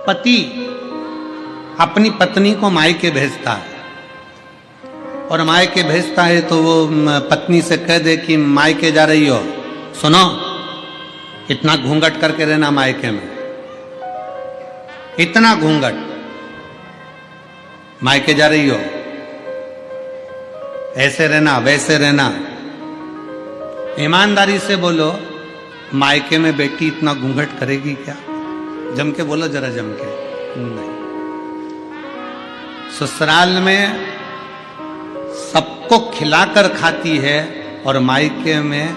पति अपनी पत्नी को मायके भेजता है और मायके भेजता है तो वो पत्नी से कह दे कि मायके जा रही हो, सुनो इतना घूंघट करके रहना मायके में, इतना घूंघट, मायके जा रही हो ऐसे रहना वैसे रहना। ईमानदारी से बोलो, मायके में बेटी इतना घूंघट करेगी क्या? जम के बोलो जरा, जम के नहीं। ससुराल में सबको खिलाकर खाती है और मायके में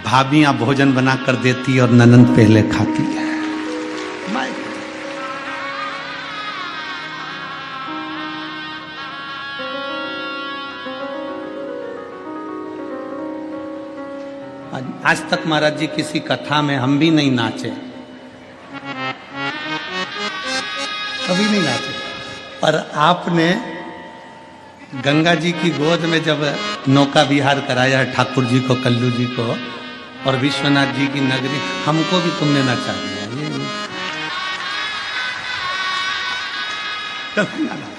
भाभियां भोजन बनाकर देती और ननंद पहले खाती है। आज तक महाराज जी किसी कथा में हम भी नहीं नाचे, कभी नहीं नाचे, पर आपने गंगा जी की गोद में जब नौका विहार कराया ठाकुर जी को, कल्लू जी को और विश्वनाथ जी की नगरी, हमको भी तुमने नचा दिया। कभी ना नाचे।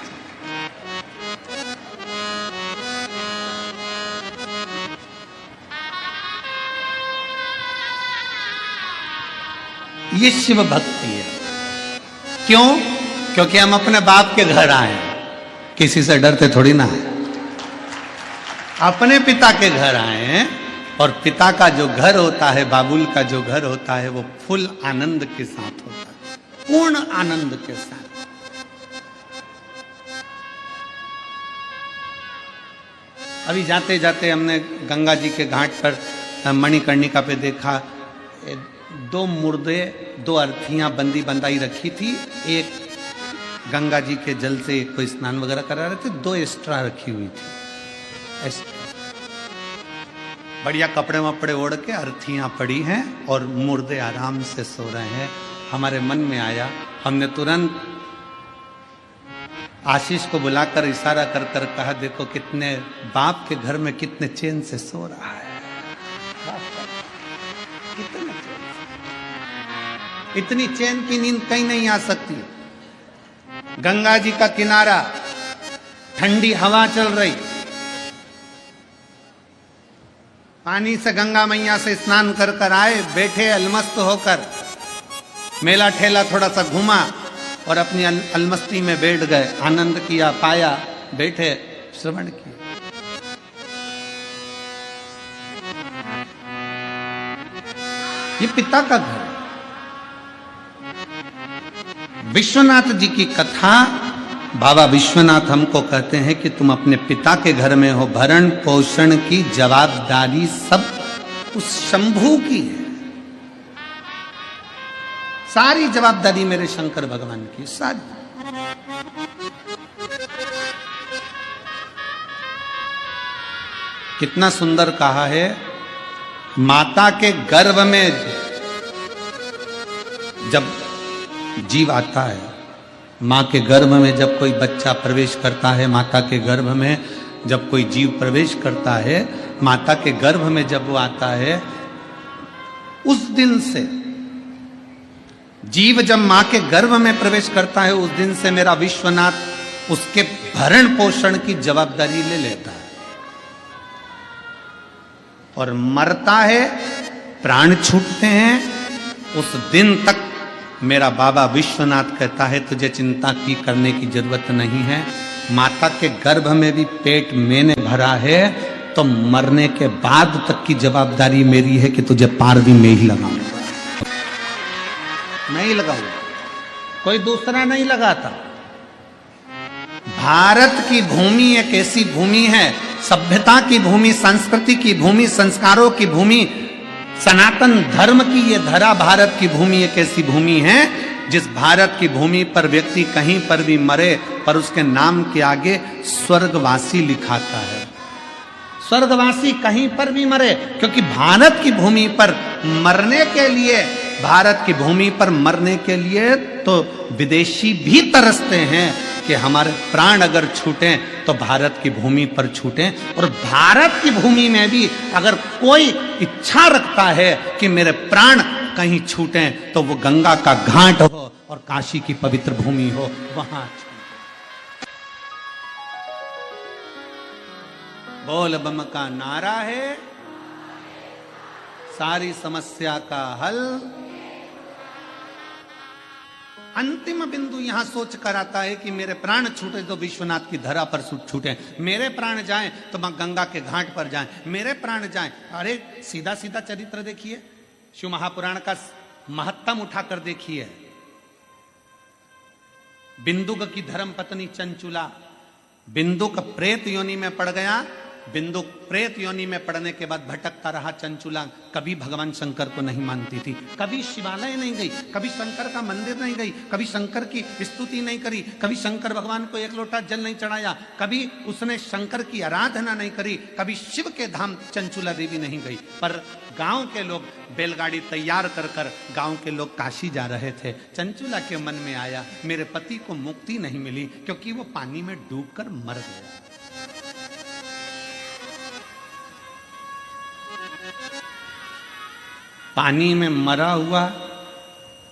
ये शिव भक्ति है। क्यों? क्योंकि हम अपने बाप के घर आए हैं, किसी से डरते थोड़ी ना है। अपने पिता के घर आए हैं और पिता का जो घर होता है, बाबुल का जो घर होता है, वो फुल आनंद के साथ होता है, पूर्ण आनंद के साथ। अभी जाते जाते हमने गंगा जी के घाट पर मणिकर्णिका पे देखा, दो मुर्दे, दो अर्थियां बंदी बंदाई रखी थी। एक गंगा जी के जल से कोई स्नान वगैरह करा रहे थे, दो एक्स्ट्रा रखी हुई थी। बढ़िया कपड़े वपड़े ओढ़ के अर्थियां पड़ी हैं और मुर्दे आराम से सो रहे हैं। हमारे मन में आया, हमने तुरंत आशीष को बुलाकर इशारा कर कर कहा, देखो कितने बाप के घर में कितने चैन से सो रहा है, कितने चैन। इतनी चैन की नींद कहीं नहीं आ सकती। गंगा जी का किनारा, ठंडी हवा चल रही, पानी से गंगा मैया से स्नान कर कर आए, बैठे अलमस्त होकर, मेला ठेला थोड़ा सा घूमा और अपनी अलमस्ती में बैठ गए, आनंद किया, पाया, बैठे, श्रवण किया। ये पिता का घर। विश्वनाथ जी की कथा, बाबा विश्वनाथ हमको कहते हैं कि तुम अपने पिता के घर में हो, भरण पोषण की जवाबदारी सब उस शंभू की है। सारी जवाबदारी मेरे शंकर भगवान की, सारी। कितना सुंदर कहा है, माता के गर्भ में जब जीव आता है, माँ के गर्भ में जब कोई बच्चा प्रवेश करता है, माता के गर्भ में जब कोई जीव प्रवेश करता है, माता के गर्भ में जब वो आता है, उस दिन से जीव जब माँ के गर्भ में प्रवेश करता है, उस दिन से मेरा विश्वनाथ उसके भरण पोषण की जवाबदारी ले लेता है। और मरता है, प्राण छूटते हैं, उस दिन तक मेरा बाबा विश्वनाथ कहता है तुझे चिंता की करने की जरूरत नहीं है। माता के गर्भ में भी पेट मैंने भरा है, तो मरने के बाद तक की जवाबदारी मेरी है कि तुझे पार भी मैं ही लगाऊंगा, मैं ही लगाऊंगा, कोई दूसरा नहीं लगाता। भारत की भूमि एक ऐसी भूमि है, सभ्यता की भूमि, संस्कृति की भूमि, संस्कारों की भूमि, सनातन धर्म की ये धरा भारत की भूमि एक ऐसी भूमि है जिस भारत की भूमि पर व्यक्ति कहीं पर भी मरे पर उसके नाम के आगे स्वर्गवासी लिखाता है। स्वर्गवासी कहीं पर भी मरे, क्योंकि भारत की भूमि पर मरने के लिए, भारत की भूमि पर मरने के लिए तो विदेशी भी तरसते हैं कि हमारे प्राण अगर छूटें तो भारत की भूमि पर छूटें। और भारत की भूमि में भी अगर कोई इच्छा रखता है कि मेरे प्राण कहीं छूटें तो वो गंगा का घाट हो, और काशी की पवित्र भूमि हो, वहां बोल बम का नारा है, सारी समस्या का हल। अंतिम बिंदु यहां सोच कर आता है कि मेरे प्राण छूटे तो विश्वनाथ की धरा पर छूटे, मेरे प्राण जाएं तो मां गंगा के घाट पर जाएं, मेरे प्राण जाएं। अरे सीधा सीधा चरित्र देखिए, शिव महापुराण का महत्तम उठाकर देखिए। बिंदुक की धर्म पत्नी चंचुला, बिंदुक प्रेत योनि में पड़ गया, बिंदु प्रेत योनि में पड़ने के बाद भटकता रहा चंचुला। कभी भगवान शंकर को नहीं मानती थी, कभी शिवालय नहीं गई, कभी शंकर का मंदिर नहीं गई, कभी शंकर की स्तुति नहीं करी, कभी शंकर भगवान को एक लोटा जल नहीं चढ़ाया, कभी उसने शंकर की आराधना नहीं करी, कभी शिव के धाम चंचुला देवी नहीं गई। पर गांव के लोग बैलगाड़ी तैयार कर कर गांव के लोग काशी जा रहे थे। चंचुला के मन में आया मेरे पति को मुक्ति नहीं मिली क्योंकि वो पानी में डूबकर मर गया। पानी में मरा हुआ,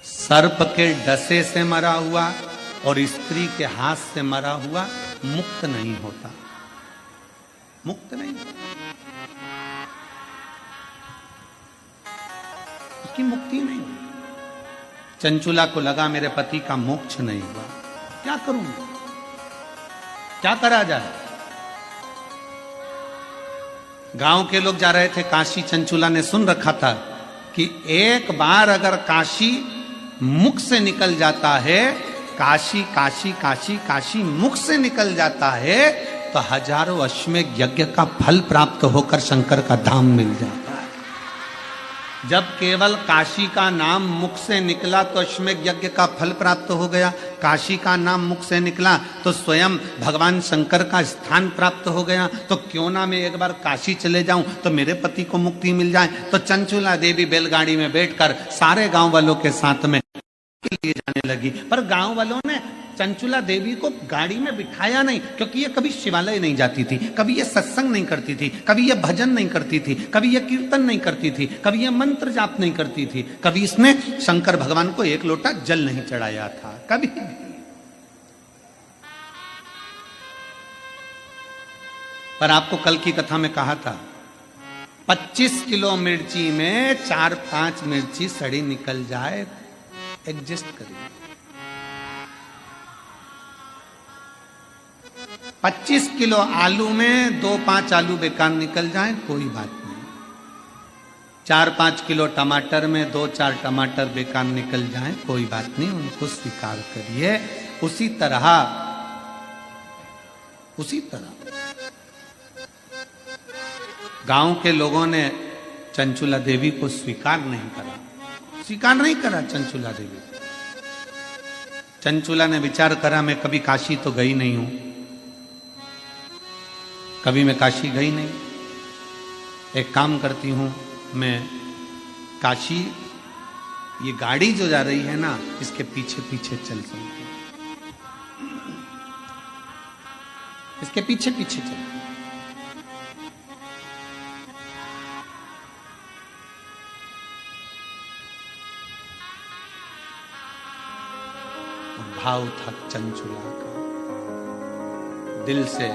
सर्प के डसे से मरा हुआ और स्त्री के हाथ से मरा हुआ मुक्त नहीं होता, मुक्त नहीं, उसकी मुक्ति नहीं। चंचुला को लगा मेरे पति का मोक्ष नहीं हुआ, क्या करूं, क्या करा जाए। गांव के लोग जा रहे थे काशी, चंचुला ने सुन रखा था कि एक बार अगर काशी मुख से निकल जाता है, काशी काशी काशी काशी मुख से निकल जाता है तो हजारों अश्वमेध यज्ञ का फल प्राप्त होकर शंकर का धाम मिल जाता है। जब केवल काशी का नाम मुख से निकला तो अश्वमेध यज्ञ का फल प्राप्त हो गया, काशी का नाम मुख से निकला तो स्वयं भगवान शंकर का स्थान प्राप्त हो गया। तो क्यों ना मैं एक बार काशी चले जाऊं तो मेरे पति को मुक्ति मिल जाए। तो चंचुला देवी बैलगाड़ी में बैठकर सारे गांव वालों के साथ में लिए जाने लगी। पर गांव वालों ने चंचुला देवी को गाड़ी में बिठाया नहीं, क्योंकि ये कभी शिवालय नहीं जाती थी, कभी ये सत्संग नहीं करती थी, कभी ये भजन नहीं करती थी, कभी ये कीर्तन नहीं करती थी, कभी ये मंत्र जाप नहीं करती थी, कभी इसने शंकर भगवान को एक लोटा जल नहीं चढ़ाया था, कभी। पर आपको कल की कथा में कहा था 25 किलो मिर्ची में 4-5 मिर्ची सड़ी निकल जाए, एडजस्ट करिए। 25 किलो आलू में 2-5 आलू बेकार निकल जाए, कोई बात नहीं। 4-5 किलो टमाटर में 2-4 टमाटर बेकार निकल जाए, कोई बात नहीं, उनको स्वीकार करिए। उसी तरह गांव के लोगों ने चंचुला देवी को स्वीकार नहीं करा चंचुला देवी। चंचुला ने विचार करा मैं कभी काशी तो गई नहीं हूं, कभी मैं काशी गई नहीं, एक काम करती हूं मैं काशी, ये गाड़ी जो जा रही है ना इसके पीछे पीछे चल सकती हूं, इसके पीछे पीछे चल। भाव था चंचुला का दिल से।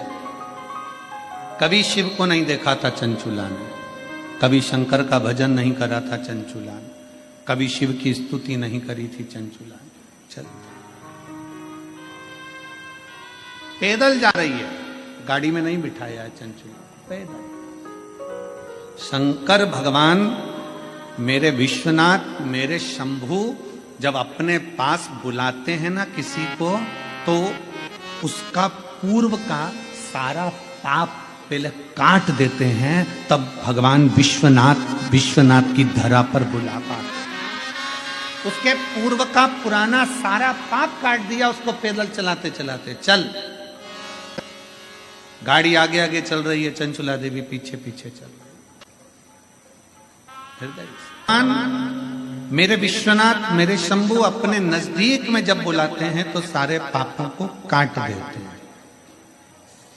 कभी शिव को नहीं देखा था चंचुला ने, कभी शंकर का भजन नहीं करा था चंचुला ने, कभी शिव की स्तुति नहीं करी थी चंचुला ने। चल पैदल जा रही है, गाड़ी में नहीं बिठाया है चंचुला, पैदल। शंकर भगवान मेरे विश्वनाथ, मेरे शंभू जब अपने पास बुलाते हैं ना किसी को, तो उसका पूर्व का सारा पाप पहले काट देते हैं, तब भगवान विश्वनाथ की धरा पर बुला पाते। उसके पूर्व का पुराना सारा पाप काट दिया उसको पैदल चलाते चलाते। चल, गाड़ी आगे आगे चल रही है, चंचुला देवी पीछे पीछे चल रही। मेरे विश्वनाथ, मेरे शंभू अपने नजदीक में जब बुलाते हैं तो सारे पापों को काट देते हैं,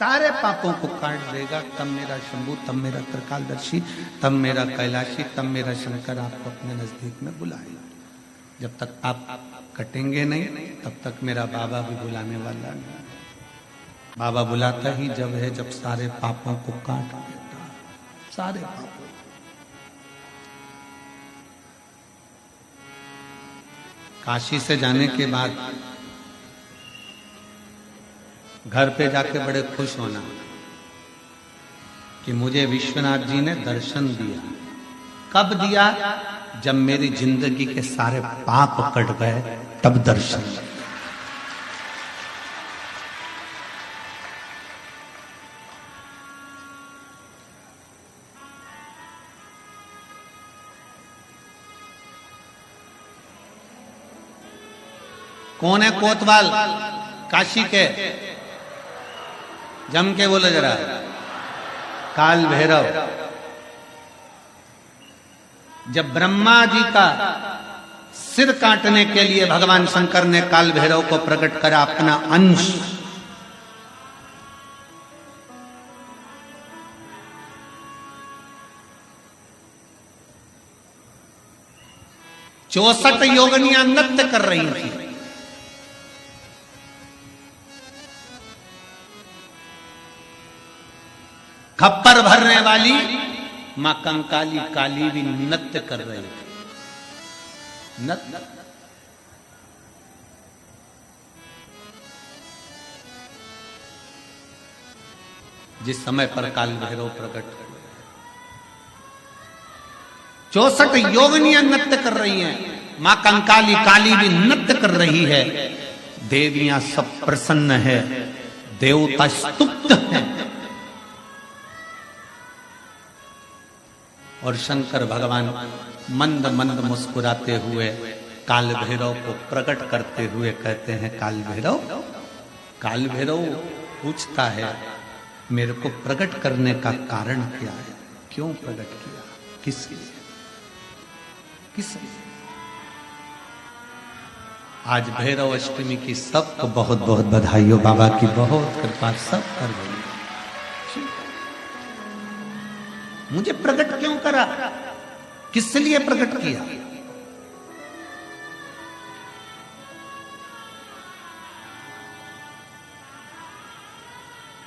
सारे पापों को काट देगा। तब मेरा शंभू, तब मेरा त्रिकालदर्शी, तब मेरा कैलाशी, तब मेरा शंकर आपको अपने नजदीक में बुलाएगा। जब तक आप कटेंगे नहीं तब तक मेरा बाबा भी बुलाने वाला नहीं। बाबा बुलाता ही जब है जब सारे पापों को काट देता, सारे पापों। काशी से जाने के बाद घर पे जाके बड़े खुश होना कि मुझे विश्वनाथ जी ने दर्शन दिया। कब दिया? जब मेरी जिंदगी के सारे पाप कट गए तब दर्शन दिया। कौन है कोतवाल काशी के? जम के बोलो जरा। काल भैरव। जब ब्रह्मा जी का सिर काटने के लिए भगवान शंकर ने काल भैरव को प्रकट करा अपना अंश, चौसठ योगिनियां नृत्य कर रही थी। खप्पर भरने वाली मां कंकाली काली भी नृत्य कर रही थी। नृत्य। जिस समय पर काल भैरव प्रकट हुए 64 योगिनियां नृत्य कर रही हैं। मां कंकाली काली भी नृत्य कर रही है। देवियां सब प्रसन्न है, देवता स्तुप्त हैं। और शंकर भगवान मंद मंद मुस्कुराते हुए काल भैरव को प्रकट करते हुए कहते हैं, काल भैरव। काल भैरव पूछता है, मेरे को प्रकट करने का कारण क्या है? क्यों प्रकट किया? किस लिए? किस लिए? आज भैरव अष्टमी की सबको बहुत बहुत बधाई हो। बाबा की बहुत कृपा सब कर गई। मुझे प्रकट क्यों करा? किस लिए प्रकट किया?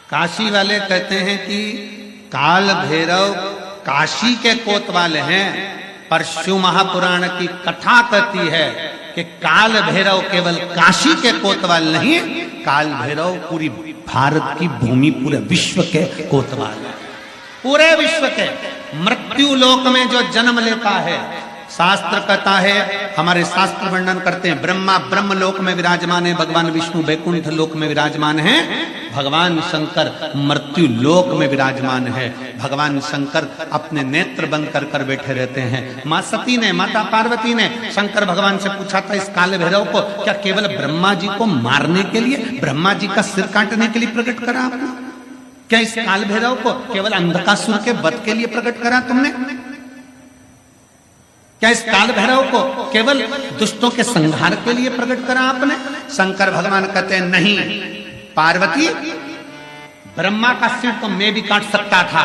काशी वाले कहते हैं कि काल भैरव काशी के कोतवाल हैं, पर शिव महापुराण की कथा कहती है कि काल भैरव केवल काशी के कोतवाल नहीं, काल भैरव पूरी भारत की भूमि, पूरे विश्व के कोतवाल है। पूरे विश्व के मृत्यु लोक में जो जन्म लेता है, शास्त्र कहता है, हमारे शास्त्र वर्णन करते हैं, ब्रह्मा ब्रह्म लोक में विराजमान है, भगवान विष्णु वैकुंठ लोक में विराजमान है, भगवान शंकर मृत्यु लोक में विराजमान है। भगवान शंकर अपने नेत्र बंद कर कर बैठे रहते हैं। मां सती ने, माता पार्वती ने शंकर भगवान से पूछा था, इस काल भैरव को क्या केवल ब्रह्मा जी को मारने के लिए, ब्रह्मा जी का सिर काटने के लिए प्रकट करा आपने? क्या इस काल भैरव को केवल अंधकासुर के वध के लिए प्रकट करा तुमने? क्या इस काल भैरव को केवल दुष्टों के संहार के लिए प्रकट करा आपने? शंकर भगवान कहते हैं, नहीं पार्वती, ब्रह्मा का सिर तो मैं भी काट सकता था,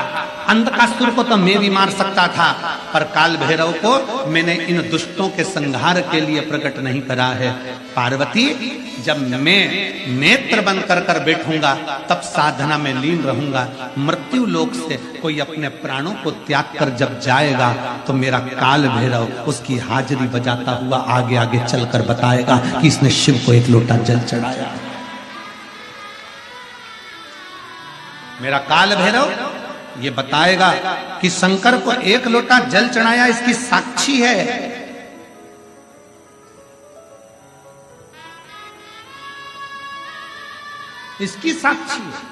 अंधकासुर को तो मैं भी मार सकता था, पर काल भैरव को मैंने इन दुष्टों के संहार के लिए प्रकट नहीं करा है। पार्वती, जब मैं नेत्र बंद कर कर बैठूंगा तब साधना में लीन रहूंगा। मृत्यु लोक से कोई अपने प्राणों को त्याग कर जब जाएगा तो मेरा काल भैरव उसकी हाजिरी बजाता हुआ आगे आगे चलकर बताएगा कि इसने शिव को एक लोटा जल चढ़ाया। मेरा काल भैरव ये बताएगा कि शंकर को एक लोटा जल चढ़ाया, इसकी साक्षी है। इसकी साक्षी है।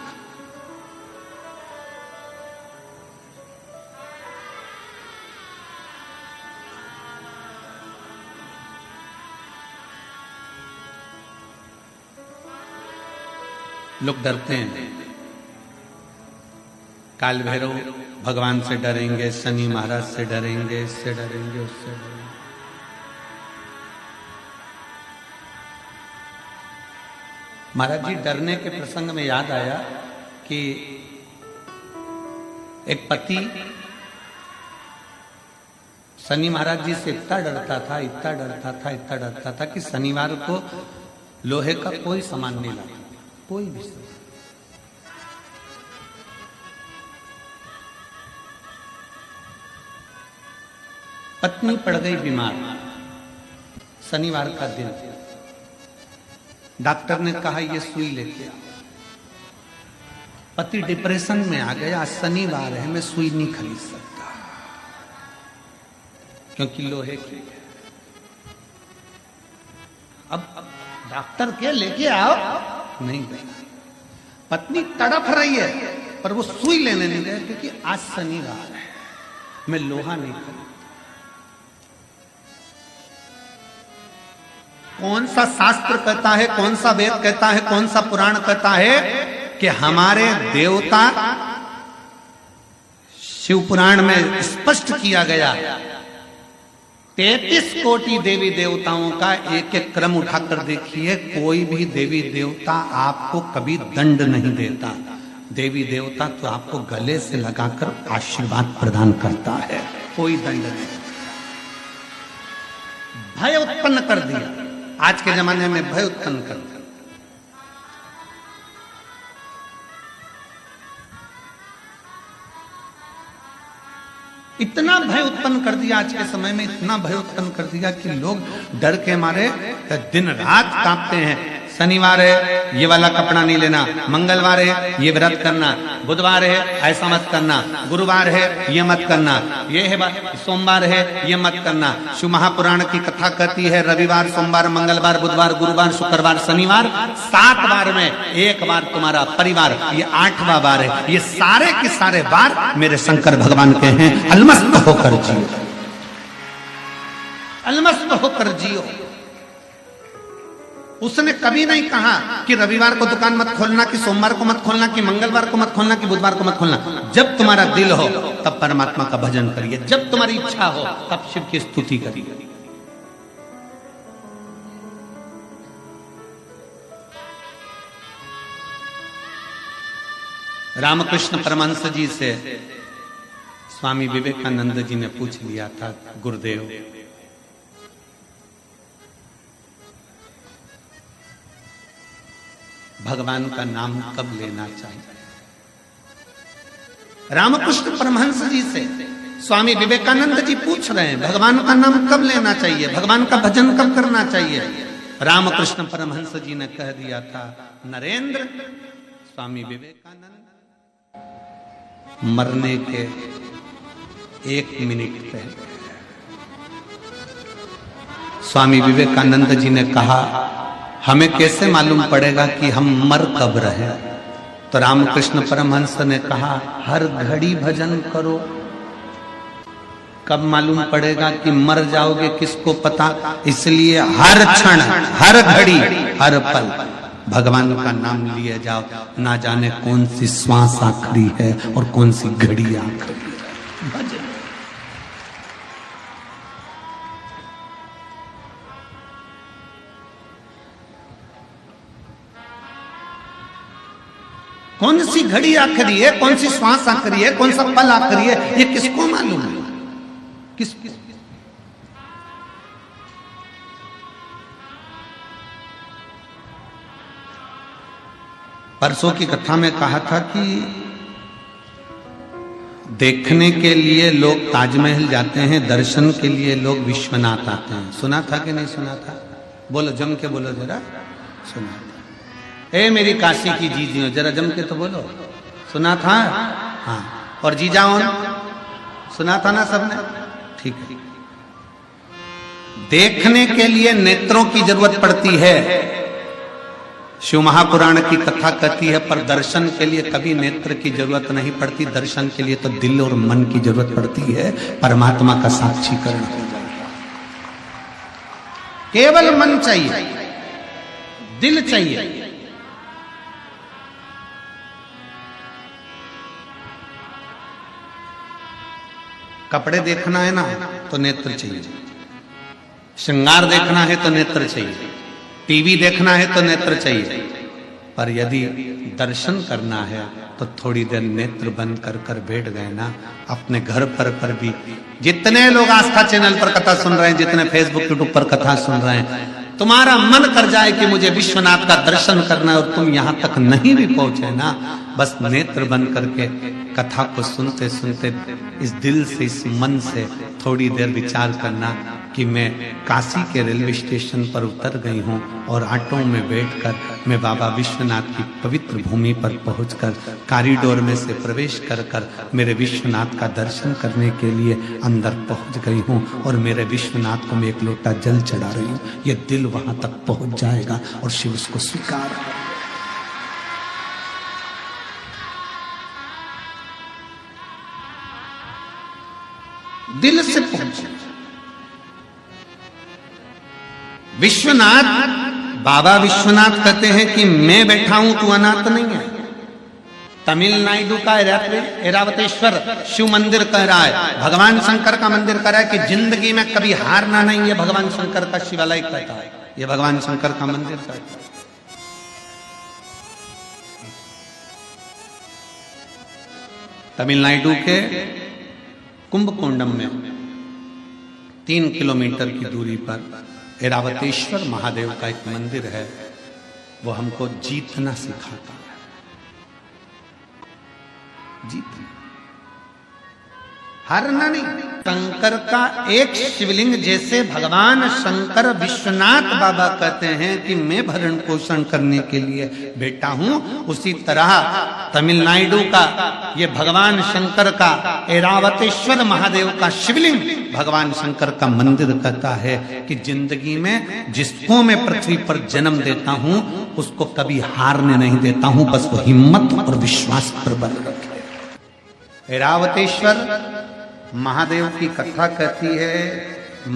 लोग डरते हैं, काल भैरव भगवान से डरेंगे, शनि महाराज से डरेंगे, इससे डरेंगे, उससे डरेंगे। महाराज जी डरने के प्रसंग में याद आया कि एक पति शनि महाराज जी से इतना डरता था, इतना डरता था, इतना डरता था कि शनिवार को लोहे का कोई सामान नहीं लाता, कोई भी। पत्नी पड़ गई बीमार, शनिवार का दिन, डॉक्टर ने कहा ये सुई लेके आओ। पति डिप्रेशन में आ गया, शनिवार है, मैं सुई नहीं खरीद सकता क्योंकि लोहे की। अब डॉक्टर के लेके आओ, नहीं गई। पत्नी तड़प रही है पर वो सुई लेने नहीं गए क्योंकि आज शनिवार है, मैं लोहा नहीं खरीद। कौन सा शास्त्र कहता है, कौन सा वेद कहता है, कौन सा पुराण कहता है कि हमारे देवता, शिव पुराण में स्पष्ट किया गया 33 कोटि देवी देवताओं का एक एक क्रम उठाकर देखिए, कोई भी देवी देवता आपको कभी दंड नहीं देता। देवी देवता तो आपको गले से लगाकर आशीर्वाद प्रदान करता है, कोई दंड नहीं। भय उत्पन्न कर दिया, आज के जमाने में भय उत्पन्न कर दिया। इतना भय उत्पन्न कर दिया, आज के समय में इतना भय उत्पन्न कर दिया कि लोग डर के मारे दिन रात कांपते हैं। शनिवार है ये वाला कपड़ा नहीं लेना, मंगलवार है ये व्रत करना, बुधवार है ऐसा मत करना, गुरुवार है ये मत करना, ये है सोमवार है ये मत करना। शिव महापुराण की कथा कहती है रविवार, सोमवार, मंगलवार, बुधवार, गुरुवार, शुक्रवार, शनिवार, 7 बार में एक बार तुम्हारा परिवार, ये 8वां बार है। ये सारे के सारे बार मेरे शंकर भगवान के हैं, अलमस्त होकर जियो, अलमस्त होकर जियो। उसने कभी नहीं कहा कि रविवार को दुकान मत खोलना, कि सोमवार को मत खोलना, कि मंगलवार को मत खोलना, कि बुधवार को मत खोलना। जब तुम्हारा दिल हो तब परमात्मा का भजन करिए, जब तुम्हारी इच्छा हो तब शिव की स्तुति करिए। रामकृष्ण परमहंस जी से स्वामी विवेकानंद जी ने पूछ लिया था, गुरुदेव भगवान का नाम कब लेना चाहिए? रामकृष्ण परमहंस जी से स्वामी विवेकानंद जी पूछ रहे हैं भगवान का नाम कब लेना चाहिए, भगवान का भजन कब करना चाहिए। रामकृष्ण परमहंस जी ने कह दिया था, नरेंद्र, स्वामी विवेकानंद मरने के 1 मिनट पहले स्वामी विवेकानंद जी ने कहा, हमें कैसे मालूम पड़ेगा कि हम मर कब रहे? तो रामकृष्ण परमहंस ने कहा, हर घड़ी भजन करो, कब मालूम पड़ेगा कि मर जाओगे किसको पता। इसलिए हर क्षण, हर घड़ी, हर पल भगवान का नाम लिए जाओ, ना जाने कौन सी श्वास आखिरी है और कौन सी घड़ी आखिरी है। भजन कौन सी घड़ी आखिरी है, कौन सी श्वास आखिरी है, कौन सा पल आखिरी है, ये किसको मालूम है? किस परसों की कथा में कहा था कि देखने के लिए लोग ताजमहल जाते हैं, दर्शन के लिए लोग विश्वनाथ आते हैं। सुना था कि नहीं सुना था? बोलो, जम के बोलो जरा। सुना था? ए मेरी काशी की जीजियों, जरा जम के तो बोलो। सुना था? हाँ। और जीजाओं, सुना था ना सबने? ठीक है। देखने के लिए नेत्रों की जरूरत पड़ती है, शिव महापुराण की कथा कहती है, पर दर्शन के लिए कभी नेत्र की जरूरत नहीं पड़ती। दर्शन के लिए तो दिल और मन की जरूरत पड़ती है, परमात्मा का साक्षीकरण हो जाए। केवल मन चाहिए, दिल चाहिए। कपड़े देखना है ना तो नेत्र चाहिए, श्रृंगार देखना है तो नेत्र चाहिए, टीवी देखना है तो नेत्र चाहिए, पर यदि दर्शन करना है तो थोड़ी देर नेत्र बंद कर कर बैठ गए ना, अपने घर पर भी जितने लोग आस्था चैनल पर कथा सुन रहे हैं, जितने फेसबुक यूट्यूब पर कथा सुन रहे हैं, तुम्हारा मन कर जाए कि मुझे विश्वनाथ का दर्शन करना है और तुम यहां तक नहीं भी पहुंचे ना, बस नेत्र बंद करके कथा को सुनते सुनते इस दिल से, इस मन से थोड़ी देर विचार करना कि मैं काशी के रेलवे स्टेशन पर उतर गई हूं और ऑटो में बैठकर मैं बाबा विश्वनाथ की पवित्र भूमि पर पहुंचकर कॉरिडोर में से प्रवेश कर मेरे विश्वनाथ का दर्शन करने के लिए अंदर पहुंच गई हूं और मेरे विश्वनाथ को मैं एक लोटा जल चढ़ा रही हूं। ये दिल वहां तक पहुंच जाएगा और शिव उसको स्वीकार। दिल से पहुंचे विश्वनाथ। बाबा विश्वनाथ कहते हैं कि मैं बैठा हूं, तू अनाथ नहीं है। तमिलनाडु का ऐरावतेश्वर शिव मंदिर कह रहा है, भगवान शंकर का मंदिर कह रहा है कि जिंदगी में कभी हारना नहीं है। भगवान शंकर का शिवालय कहता है, ये भगवान शंकर का मंदिर कहता है। तमिलनाडु के कुंभकोणम में 3 किलोमीटर की दूरी पर ऐरावतेश्वर महादेव का एक मंदिर है। वो हमको जीतना सिखाता है, जीतना, हारना नहीं। शंकर का एक शिवलिंग, जैसे भगवान शंकर विश्वनाथ बाबा कहते हैं कि मैं भरण पोषण करने के लिए बैठा हूं, उसी तरह तमिलनाडु का ये भगवान शंकर का ऐरावतेश्वर महादेव का शिवलिंग, भगवान शंकर का मंदिर कहता है कि जिंदगी में जिसको मैं पृथ्वी पर जन्म देता हूं उसको कभी हारने नहीं देता हूं, बस वो हिम्मत और विश्वास पर बल रखे। ऐरावतेश्वर महादेव की कथा कहती है,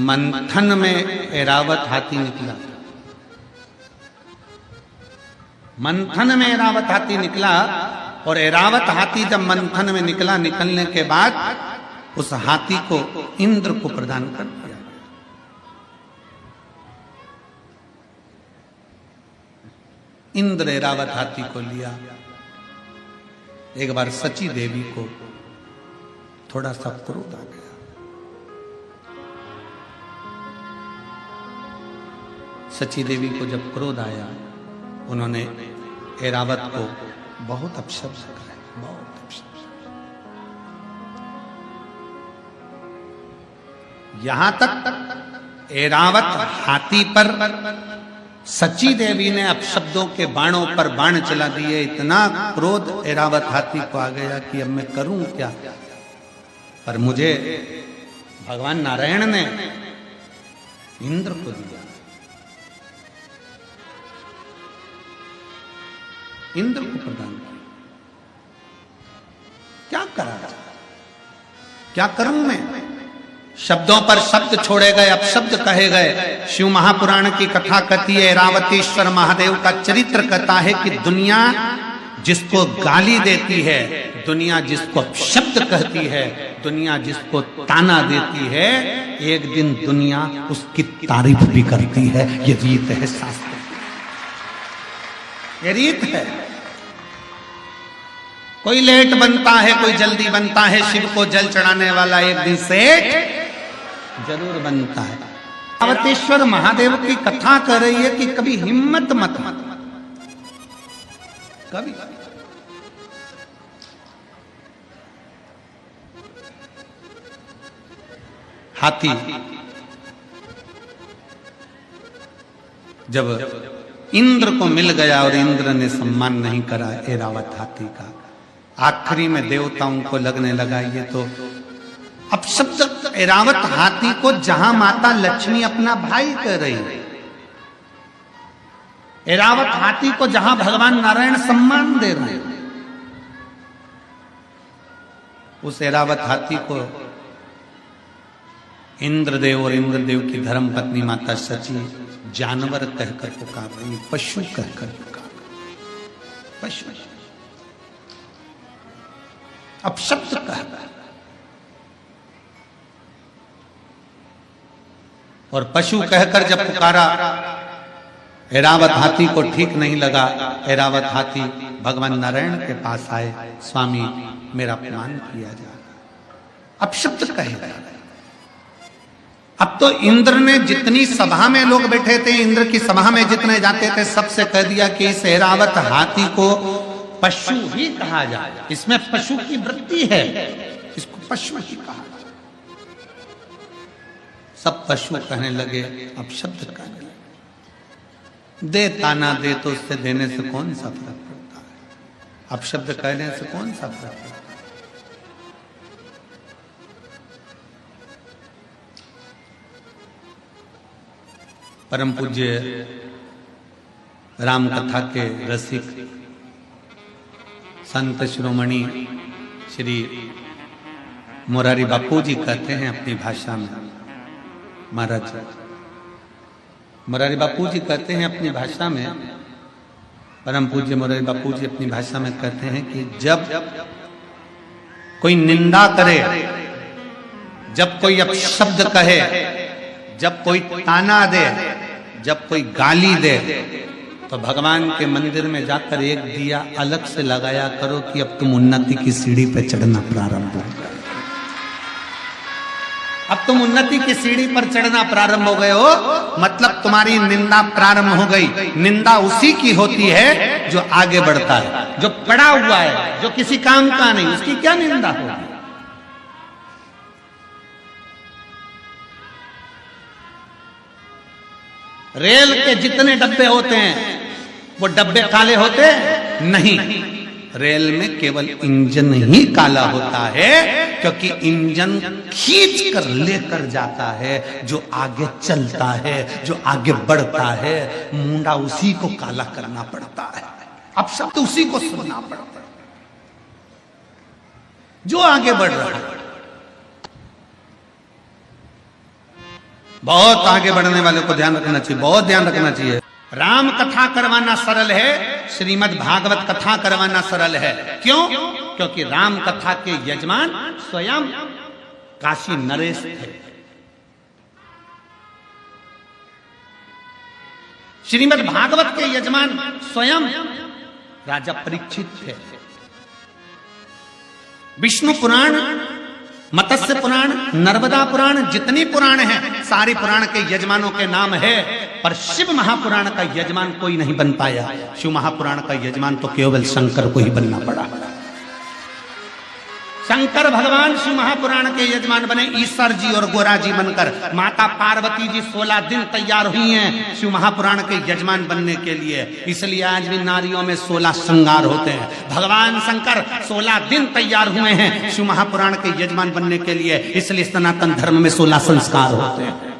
मंथन में ऐरावत हाथी निकला। मंथन में ऐरावत हाथी निकला और ऐरावत हाथी जब मंथन में निकला, निकलने के बाद उस हाथी को इंद्र को प्रदान कर दिया। इंद्र ऐरावत हाथी को लिया। एक बार सची देवी को थोड़ा सा क्रोध आ गया। सची देवी को जब क्रोध आया, उन्होंने ऐरावत को बहुत अपशब्द कहा, बहुत अपशब्द। यहां तक ऐरावत हाथी पर सची देवी ने अपशब्दों के बाणों पर बाण चला दिए। इतना क्रोध ऐरावत हाथी को आ गया कि अब मैं करूं क्या। पर मुझे भगवान नारायण ने इंद्र को दिया। इंद्र को प्रदान किया। क्या करा, क्या करूं मैं। शब्दों पर शब्द छोड़े गए, अपशब्द कहे गए। शिव महापुराण की कथा कहती है, ऐरावतेश्वर महादेव का चरित्र कहता है कि दुनिया जिसको गाली देती है, दुनिया जिसको शब्द कहती है, दुनिया जिसको ताना देती है, एक दिन दुनिया उसकी तारीफ भी करती है। ये रीत है शास्त्र, ये रीत है। कोई लेट बनता है, कोई जल्दी बनता है। शिव को जल चढ़ाने वाला एक दिन सेठ जरूर बनता है। ऐरावतेश्वर महादेव की कथा कह रही है कि कभी हिम्मत मत कभी। हाथी जब इंद्र को मिल गया और इंद्र ने सम्मान नहीं करा ऐरावत हाथी का, आखिरी में देवताओं को लगने लगा ये तो अपशब्द। ऐरावत हाथी को जहां माता लक्ष्मी अपना भाई कह रही है, ऐरावत हाथी को जहां भगवान नारायण सम्मान दे रहे हैं, उस ऐरावत हाथी को इंद्रदेव और इंद्रदेव की धर्म पत्नी माता सची जानवर कहकर पुकार रही, पशु कहकर पुकार, पशु अपशब्द कहकर। और पशु कहकर जब पुकारा ऐरावत हाथी को ठीक नहीं लगा। ऐरावत हाथी भगवान नारायण के पास आए, स्वामी मेरा अपमान किया जा रहा, अपशब्द कहे जा रहे। अब तो इंद्र ने जितनी सभा में लोग बैठे थे, इंद्र की सभा में जितने जाते थे, सबसे कह दिया कि इस ऐरावत हाथी को पशु ही कहा जाए, इसमें पशु की वृत्ति है, इसको पशु ही कहा जाए। सब पशु कहने लगे, अपशब्द कहने लगे। दे ताना दे तो उससे देने से कौन सा फर्क पड़ता है, अपशब्द कहने से कौन सा फर्क पड़ता है। परम पूज्य राम कथा के रसिक संत शिरोमणि श्री मोरारी बापू जी कहते हैं अपनी भाषा में, महाराज मोरारी बापू जी कहते हैं अपनी भाषा में, परम पूज्य मोरारी बापू जी अपनी भाषा में कहते हैं कि जब कोई निंदा करे, जब कोई अपशब्द कहे, जब कोई ताना दे, जब कोई गाली दे, तो भगवान के मंदिर में जाकर एक दिया अलग से लगाया करो कि अब तुम उन्नति की सीढ़ी पे चढ़ना प्रारंभ हो गए। अब तुम उन्नति की सीढ़ी पर चढ़ना प्रारंभ हो गए हो, मतलब तुम्हारी निंदा प्रारंभ हो गई। निंदा उसी की होती है जो आगे बढ़ता है, जो पड़ा हुआ है, जो किसी काम का नहीं, उसकी क्या निंदा होगी। रेल के जितने डब्बे होते हैं वो डब्बे काले होते नहीं, रेल में केवल इंजन ही काला होता है, क्योंकि इंजन खींच कर लेकर जाता है, जो आगे चलता है, जो आगे बढ़ता है। मुंडा उसी को काला करना पड़ता है, अब शब्द उसी को सुनना पड़ता है जो आगे बढ़ रहा है। बहुत आगे बढ़ने वाले को ध्यान रखना चाहिए, बहुत ध्यान रखना चाहिए। राम कथा करवाना सरल है, श्रीमद् भागवत कथा करवाना सरल है। क्यों? क्योंकि राम कथा के यजमान स्वयं काशी नरेश थे। श्रीमद् भागवत के यजमान स्वयं राजा परीक्षित थे। विष्णु पुराण, मत्स्य पुराण, नर्मदा पुराण, जितनी पुराण हैं, सारी पुराण के यजमानों के नाम है, पर शिव महापुराण का यजमान कोई नहीं बन पाया। शिव महापुराण का यजमान तो केवल शंकर को ही बनना पड़ा। शंकर भगवान शिव महापुराण के यजमान बने, ईश्वर जी और गोरा जी बनकर। माता पार्वती जी 16 दिन तैयार हुई हैं शिव महापुराण के यजमान बनने के लिए। इसलिए आज भी नारियों में 16 श्रृंगार होते हैं। भगवान शंकर 16 दिन तैयार हुए हैं शिव महापुराण के यजमान बनने के लिए, इसलिए सनातन धर्म में 16 संस्कार होते हैं।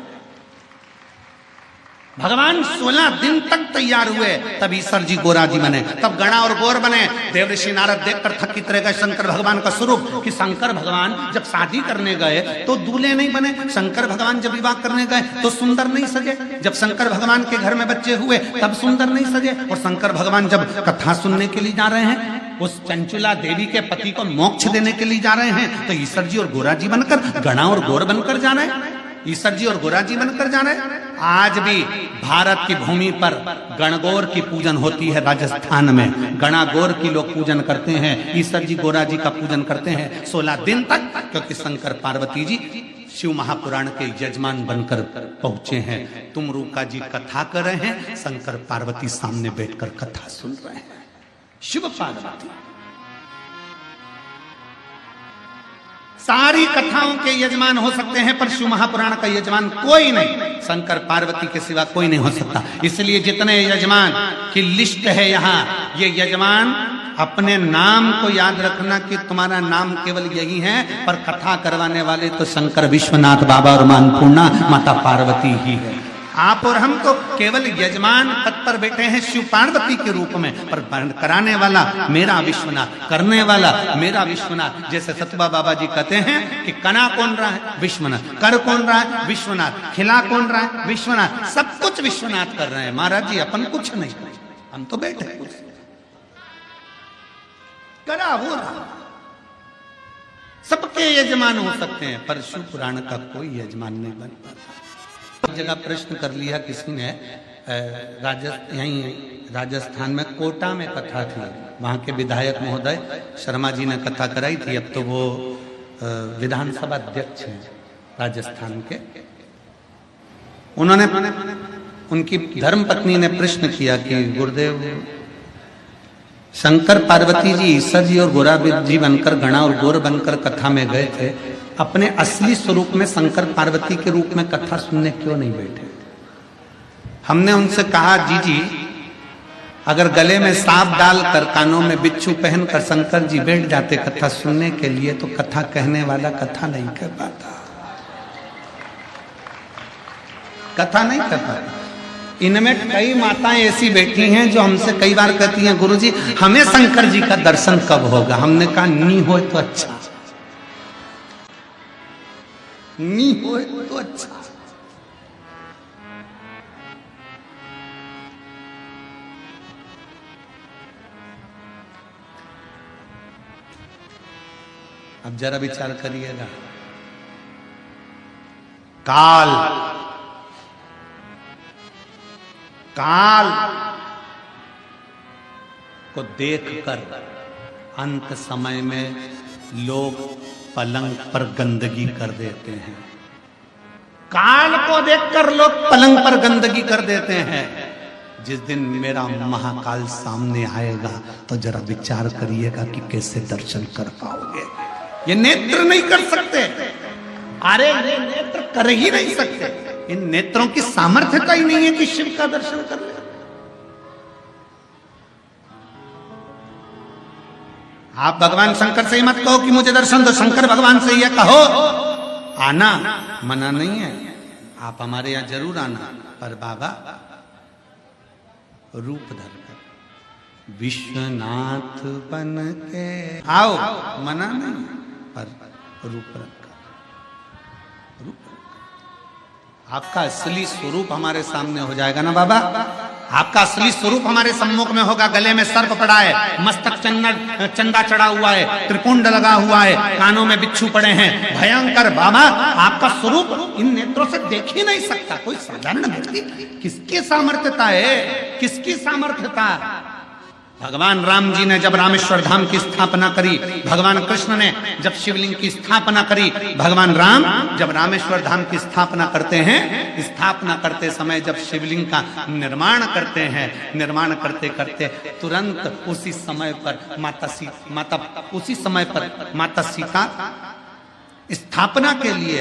भगवान 16 दिन तक तैयार हुए, तब ईश्वर जी गोरा जी बने, तब गणा और गौर बने। देवऋषि नारद देखकर थकित रह गए शंकर भगवान का स्वरूप, कि शंकर भगवान जब शादी करने गए तो दूल्हे नहीं बने, शंकर भगवान जब विवाह करने गए तो सुंदर नहीं सजे, जब शंकर भगवान के घर में बच्चे हुए तब सुंदर नहीं सजे, और शंकर भगवान जब कथा सुनने के लिए जा रहे हैं, उस चंचुला देवी के पति को मोक्ष देने के लिए जा रहे हैं, तो ईश्वर जी और गोरा जी बनकर, गणा और गौर बनकर जा रहे हैं, ईश्वर जी और गोरा जी बनकर जा रहे हैं। आज भी भारत की भूमि पर गणगौर की पूजन होती है। राजस्थान में गणागौर की लोग पूजन करते हैं, ईश्वर जी गोरा जी का पूजन करते हैं 16 दिन तक, क्योंकि शंकर पार्वती जी शिव महापुराण के यजमान बनकर पहुंचे हैं। तुम रूका जी कथा कर रहे हैं, शंकर पार्वती सामने बैठकर कथा सुन रहे हैं। शिव पार्वती सारी कथाओं के यजमान हो सकते हैं, पर शिव महापुराण का यजमान कोई नहीं, शंकर पार्वती के सिवा कोई नहीं हो सकता। इसलिए जितने यजमान की लिस्ट है यहाँ, ये यजमान अपने नाम को याद रखना कि तुम्हारा नाम केवल यही है, पर कथा करवाने वाले तो शंकर विश्वनाथ बाबा और मां अन्नपूर्णा माता पार्वती ही है। आप और हम तो केवल यजमान पद पर बैठे हैं शिव पार्वती के रूप में, पर कराने वाला मेरा विश्वनाथ, करने वाला मेरा विश्वनाथ। जैसे सतबा बाबा जी कहते हैं कि कना कौन रहा है? विश्वनाथ। कर कौन रहा है? विश्वनाथ। खिला कौन रहा है? विश्वनाथ। सब कुछ विश्वनाथ कर रहे हैं। महाराज जी अपन कुछ नहीं, हम तो बैठे करा वो रहा। सबके यजमान हो सकते हैं, पर शिव पुराण का कोई यजमान नहीं बन पाता। एक जगह प्रश्न कर लिया किसी ने यहीं राजस्थान में कोटा में कथा थी, वहाँ के विधायक महोदय शर्मा जी ने कथा कराई थी। अब तो वो विधानसभा अध्यक्ष हैं राजस्थान के। उन्होंने, उनकी धर्मपत्नी ने प्रश्न किया कि गुरुदेव, शंकर पार्वती जी ईश्वर जी और गोरा जी बनकर, गणा और गोर बनकर कथा में गए थे, अपने असली स्वरूप में शंकर पार्वती के रूप में कथा सुनने क्यों नहीं बैठे? हमने उनसे कहा, जी अगर गले में सांप डालकर कानों में बिच्छू पहनकर शंकर जी बैठ जाते कथा सुनने के लिए, तो कथा कहने वाला कथा नहीं कर पाता, कथा नहीं कर पाता। इनमें कई माताएं ऐसी बैठी हैं जो हमसे कई बार कहती हैं, गुरुजी हमें शंकर जी का दर्शन कब होगा? हमने कहा नी हो तो अच्छा, नी हो तो अच्छा। अब जरा विचार करिएगा, काल को देखकर अंत समय में लोग पलंग पर गंदगी कर देते हैं। काल को देखकर लोग पलंग पर गंदगी कर देते हैं। जिस दिन मेरा महाकाल सामने आएगा तो जरा विचार करिएगा कि कैसे दर्शन कर पाओगे। ये नेत्र नहीं कर सकते, अरे ये नेत्र कर ही नहीं सकते। इन नेत्रों की सामर्थ्य का ही नहीं है कि शिव का दर्शन कर ले। आप भगवान शंकर से ही मत कहो कि मुझे दर्शन दो, शंकर भगवान से ही कहो। आना मना नहीं है, आप हमारे यहां जरूर आना, पर बाबा रूप धरकर विश्वनाथ बन के आओ, मना नहीं, पर रूप रखकर, रूप रखकर आपका असली स्वरूप हमारे सामने हो जाएगा ना बाबा। आपका असली स्वरूप हमारे सम्मुख में होगा। गले में सर्प पड़ा है, मस्तक चंदा चढ़ा हुआ है, त्रिपुंड लगा हुआ है, कानों में बिच्छू पड़े हैं, भयंकर बाबा आपका स्वरूप इन नेत्रों से देख ही नहीं सकता कोई साधारण व्यक्ति। किसकी सामर्थ्यता है, किसकी सामर्थ्यता? भगवान राम जी ने जब रामेश्वर धाम की स्थापना करी, भगवान कृष्ण ने जब शिवलिंग की स्थापना करी, भगवान राम जब रामेश्वर धाम की स्थापना करते हैं, स्थापना करते समय जब शिवलिंग का निर्माण करते हैं, निर्माण करते करते तुरंत उसी समय पर माता सीता स्थापना के लिए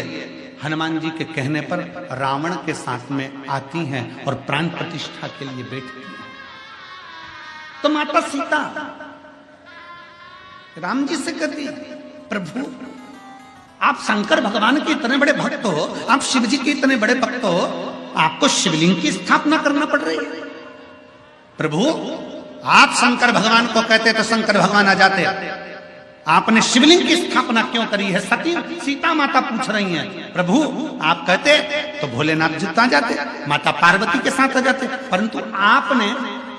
हनुमान जी के कहने पर रावण के साथ में आती हैं और प्राण प्रतिष्ठा के लिए बैठती हैं। तो माता सीता राम जी से कहती, प्रभु आप शंकर भगवान के इतने बड़े भक्त हो, आप शिव जी के इतने बड़े भक्त हो, आपको शिवलिंग की स्थापना करना पड़ रही है। प्रभु आप शंकर भगवान को कहते तो शंकर भगवान आ जाते, आपने शिवलिंग की स्थापना क्यों करी है? सती सीता माता पूछ रही हैं। प्रभु आप कहते तो भोलेनाथ जिता जाते, माता पार्वती के साथ आ जाते, परंतु आपने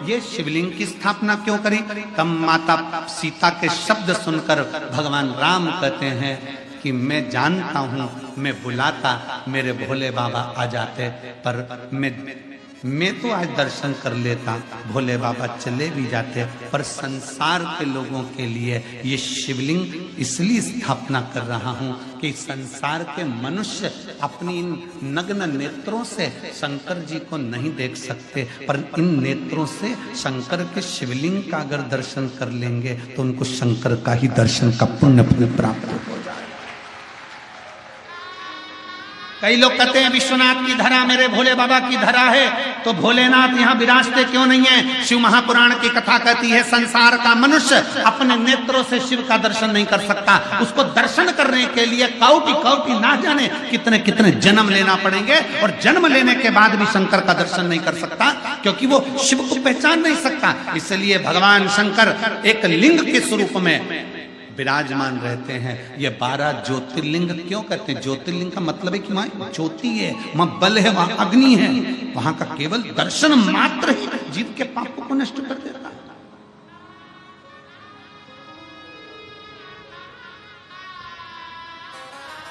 ये शिवलिंग की स्थापना क्यों करी? तब माता सीता के शब्द सुनकर भगवान राम कहते हैं कि मैं जानता हूं, मैं बुलाता मेरे भोले बाबा आ जाते, पर मैं तो आज दर्शन कर लेता, भोले बाबा चले भी जाते, पर संसार के लोगों के लिए ये शिवलिंग इसलिए स्थापना कर रहा हूं कि संसार के मनुष्य अपनी इन नग्न नेत्रों से शंकर जी को नहीं देख सकते, पर इन नेत्रों से शंकर के शिवलिंग का अगर दर्शन कर लेंगे तो उनको शंकर का ही दर्शन का पुण्य प्राप्त हो जाए। कई लोग कहते हैं विश्वनाथ की धरा मेरे भोले बाबा की धरा है, तो भोलेनाथ यहाँ विराजते क्यों नहीं है? शिव महापुराण की कथा कहती है संसार का मनुष्य अपने नेत्रों से शिव का दर्शन नहीं कर सकता। उसको दर्शन करने के लिए कौटि कौटि ना जाने कितने कितने जन्म लेना पड़ेंगे, और जन्म लेने के बाद भी शंकर का दर्शन नहीं कर सकता, क्योंकि वो शिव को पहचान नहीं सकता। इसलिए भगवान शंकर एक लिंग के स्वरूप में विराजमान रहते हैं। ये 12 ज्योतिर्लिंग क्यों कहते हैं? ज्योतिर्लिंग का मतलब है कि वहां ज्योति है, वहां बल है, वहां अग्नि है, वहां का केवल दर्शन मात्र ही जीव के पापों को नष्ट कर देता है।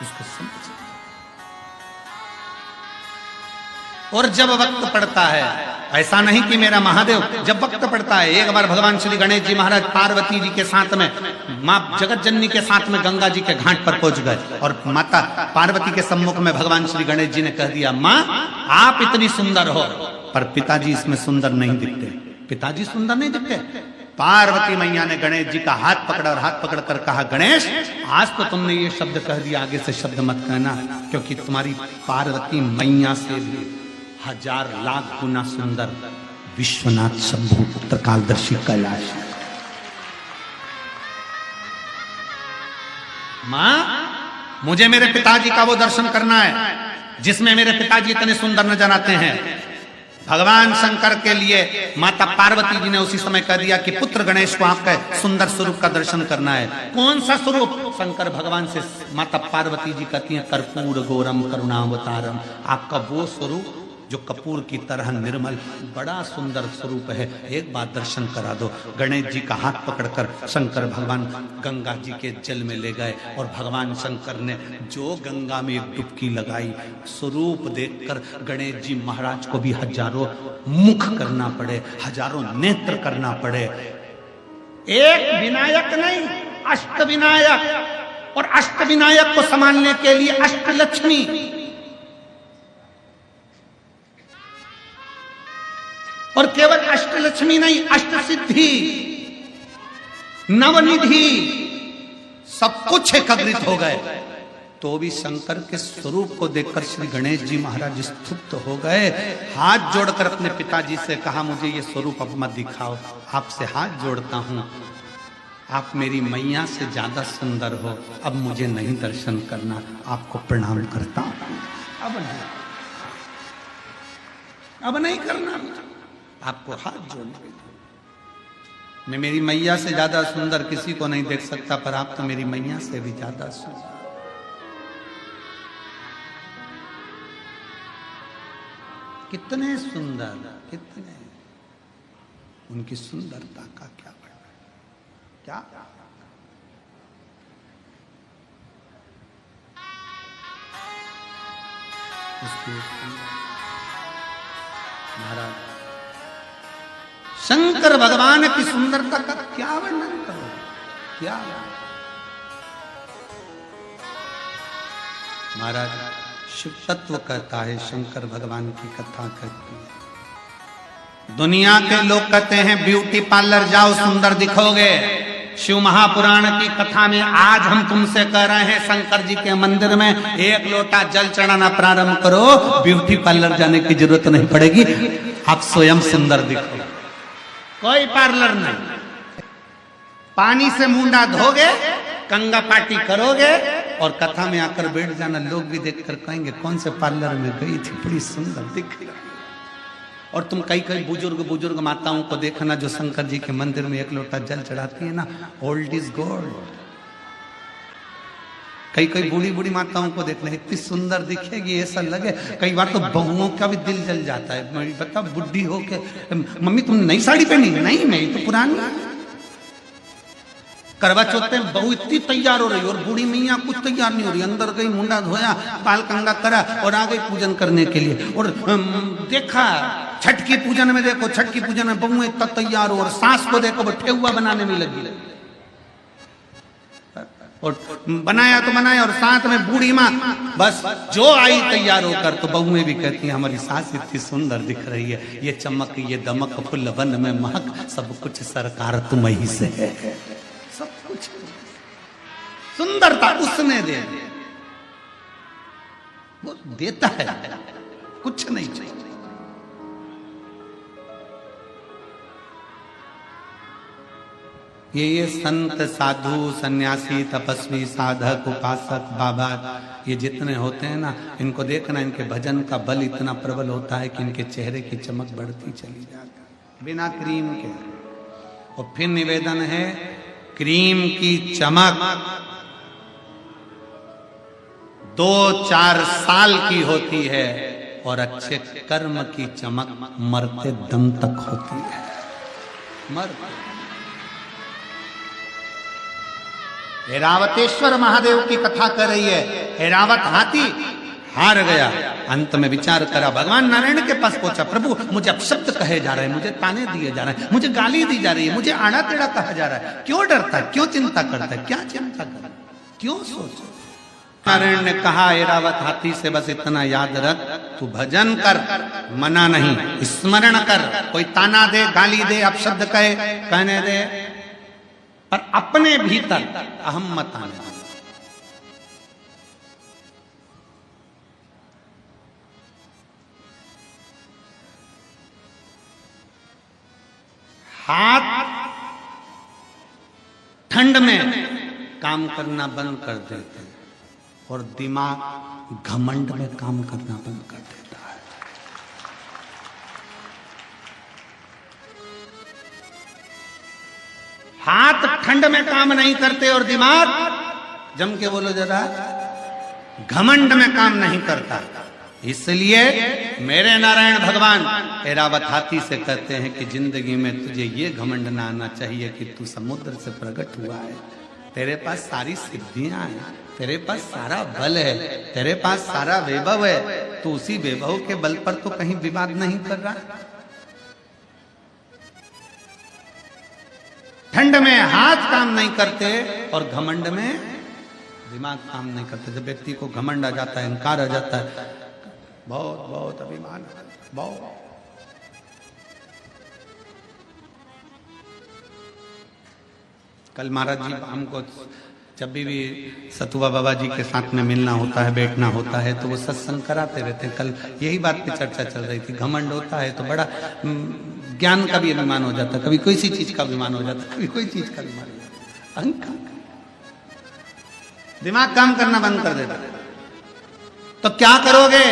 उसको समझ। और जब वक्त पड़ता है ऐसा नहीं कि मेरा महादेव, जब वक्त पड़ता है, एक बार भगवान श्री गणेश जी महाराज पार्वती जी के साथ में, माँ जगत जननी के साथ में गंगा जी के घाट पर पहुंच गए और माता पार्वती के सम्मुख में भगवान श्री गणेश जी ने कह दिया, माँ आप इतनी सुंदर हो, पर पिताजी इसमें सुंदर नहीं दिखते, पिताजी सुंदर नहीं दिखते। पार्वती मैया ने गणेश जी का हाथ पकड़ा और हाथ पकड़कर कहा, गणेश आज तो तुमने ये शब्द कह दिया, आगे से शब्द मत कहना, क्योंकि तुम्हारी पार्वती मैया से भी 1000 लाख गुना सुंदर विश्वनाथ शंभु पुत्र कालदर्शी कैलाश। मां मुझे मेरे पिताजी का वो दर्शन करना है जिसमें मेरे पिताजी इतने सुंदर नजर आते हैं। भगवान शंकर के लिए माता पार्वती जी ने उसी समय कह दिया कि पुत्र गणेश को आपका सुंदर स्वरूप का दर्शन करना है। कौन सा स्वरूप? शंकर भगवान से माता पार्वती जी कहती हैं, कर्पूर गौरम करुणावतारम, आपका वो स्वरूप जो कपूर की तरह निर्मल, बड़ा सुंदर स्वरूप है, एक बार दर्शन करा दो। गणेश जी का हाथ पकड़कर शंकर भगवान गंगा जी के जल में ले गए और भगवान शंकर ने जो गंगा में एक डुबकी लगाई, स्वरूप देखकर गणेश जी महाराज को भी हजारों मुख करना पड़े, हजारों नेत्र करना पड़े। एक विनायक नहीं, अष्ट विनायक, और अष्ट विनायक को संभालने के लिए अष्ट लक्ष्मी, और केवल अष्टलक्ष्मी नहीं, अष्ट सिद्धि, नवनिधि, सब कुछ एकत्रित हो गए। तो भी शंकर के स्वरूप को देखकर श्री गणेश जी महाराज स्तुत हो गए। हाथ जोड़कर अपने पिताजी से कहा, मुझे ये स्वरूप अब मत दिखाओ, आपसे हाथ जोड़ता हूं, आप मेरी मैया से ज्यादा सुंदर हो, अब मुझे नहीं दर्शन करना, आपको प्रणाम करता हूं, अब नहीं करना, आपको हाथ जोड़ने। मैं मेरी मैया से ज्यादा सुंदर किसी को नहीं देख सकता, पर आप तो मेरी मैया से भी ज्यादा सुंदर। कितने सुंदर, कितने, उनकी सुंदरता का क्या वर्णन, क्या महाराज शंकर भगवान की सुंदरता का क्या वर्णन करो, क्या। महाराज शिव तत्व कहता है, शंकर भगवान की कथा कहती है। दुनिया के लोग कहते हैं ब्यूटी पार्लर जाओ सुंदर दिखोगे। शिव महापुराण की कथा में आज हम तुमसे कह रहे हैं, शंकर जी के मंदिर में एक लोटा जल चढ़ाना प्रारंभ करो, ब्यूटी पार्लर जाने की जरूरत नहीं पड़ेगी, आप स्वयं सुंदर दिखोगे। कोई पार्लर नहीं, पानी से मुंडा धोगे, कंगा पार्टी करोगे और कथा में आकर बैठ जाना, लोग भी देखकर कहेंगे कौन से पार्लर में गई थी, बड़ी सुंदर दिख रही। और तुम कई कई बुजुर्ग माताओं को देखना जो शंकर जी के मंदिर में एक लोटा जल चढ़ाती है ना, ओल्ड इज गोल्ड। कई कई बूढ़ी माताओं को देखना, इतनी सुंदर दिखेगी, ऐसा लगे, कई बार तो बहुओं का भी दिल जल जाता है। बता बुढ़ी हो के, मम्मी तुम नई साड़ी पहनी? नहीं, मैं तो पुरानी। करवा चौथ में बहू इतनी तैयार हो रही और बूढ़ी मैया कुछ तैयार नहीं हो रही, अंदर गई, मुंडा धोया, बाल कंगा करा और आ गई पूजन करने के लिए। और देखा छठ की पूजन में, देखो छठ की पूजन में बहू इतना तैयार हो, और सास को देखो वो ठेकुआ बनाने में लगी, और बनाया तो बनाया, और साथ में बूढ़ी माँ बस जो आई तैयार होकर। तो बहुएं भी कहती हैं हमारी सास इतनी सुंदर दिख रही है, ये चमक ये दमक फुल वन में महक, सब कुछ सरकार तुम ही से है, सब कुछ सुंदरता उसने दे, वो देता है, कुछ नहीं चाहिए। ये संत साधु सन्यासी तपस्वी साधक उपासक बाबा ये जितने होते हैं ना, इनको देखना, इनके भजन का बल इतना प्रबल होता है कि इनके चेहरे की चमक बढ़ती चली जाती है बिना क्रीम के। और फिर निवेदन है, क्रीम की चमक 2-4 साल की होती है और अच्छे कर्म की चमक मरते दम तक होती है। मरते ऐरावतेश्वर महादेव की कथा कर रही है। ऐरावत हाथी हार गया, अंत में विचार करा, भगवान नारायण के पास पहुंचा, प्रभु मुझे अपशब्द कहे जा रहे हैं, मुझे ताने दिए जा रहे हैं, मुझे गाली दी जा रही है, मुझे आड़ा टेढ़ा कहा जा रहा है, क्यों डरता है, क्यों चिंता करता है, क्या चिंता कर, क्यों सोच। नारायण ने कहा, ऐरावत हाथी से बस इतना याद रख, तू भजन कर, मना नहीं, स्मरण कर, कोई ताना दे, गाली दे, अपशब्द कहे, कहने दे, पर अपने भीतर अहम मत आने दे। हाथ ठंड में काम करना बंद कर देते हैं और दिमाग घमंड में काम करना बंद कर देता है। हाथ ठंड में काम नहीं करते और दिमाग, जम के बोलो जरा, घमंड में काम नहीं करता। इसलिए मेरे नारायण भगवान ऐरावत हाथी से कहते हैं कि जिंदगी में तुझे ये घमंड ना आना चाहिए कि तू समुद्र से प्रकट हुआ है, तेरे पास सारी सिद्धियां हैं, तेरे पास सारा बल है, तेरे पास सारा वैभव है, तो उसी वैभव के बल पर तो कहीं विवाद नहीं कर रहा। ठंड में हाथ काम नहीं करते और घमंड में दिमाग काम नहीं करते। जब व्यक्ति को घमंड आ जाता है, अहंकार आ जाता है, बहुत बहुत अभिमान, बहुत। कल महाराज जी हमको जब भी सतुआ बाबा जी के साथ में मिलना होता है, बैठना होता है, तो वो सत्संग कराते रहते हैं। कल यही बात पे चर्चा चल रही थी, घमंड होता है तो बड़ा ज्ञान का भी अभिमान हो जाता है, कभी कोई सी चीज का अभिमान हो जाता है, कभी कोई चीज का अभिमान हो जाता है, अहंकार, दिमाग काम करना बंद कर देता है। तो क्या करोगे?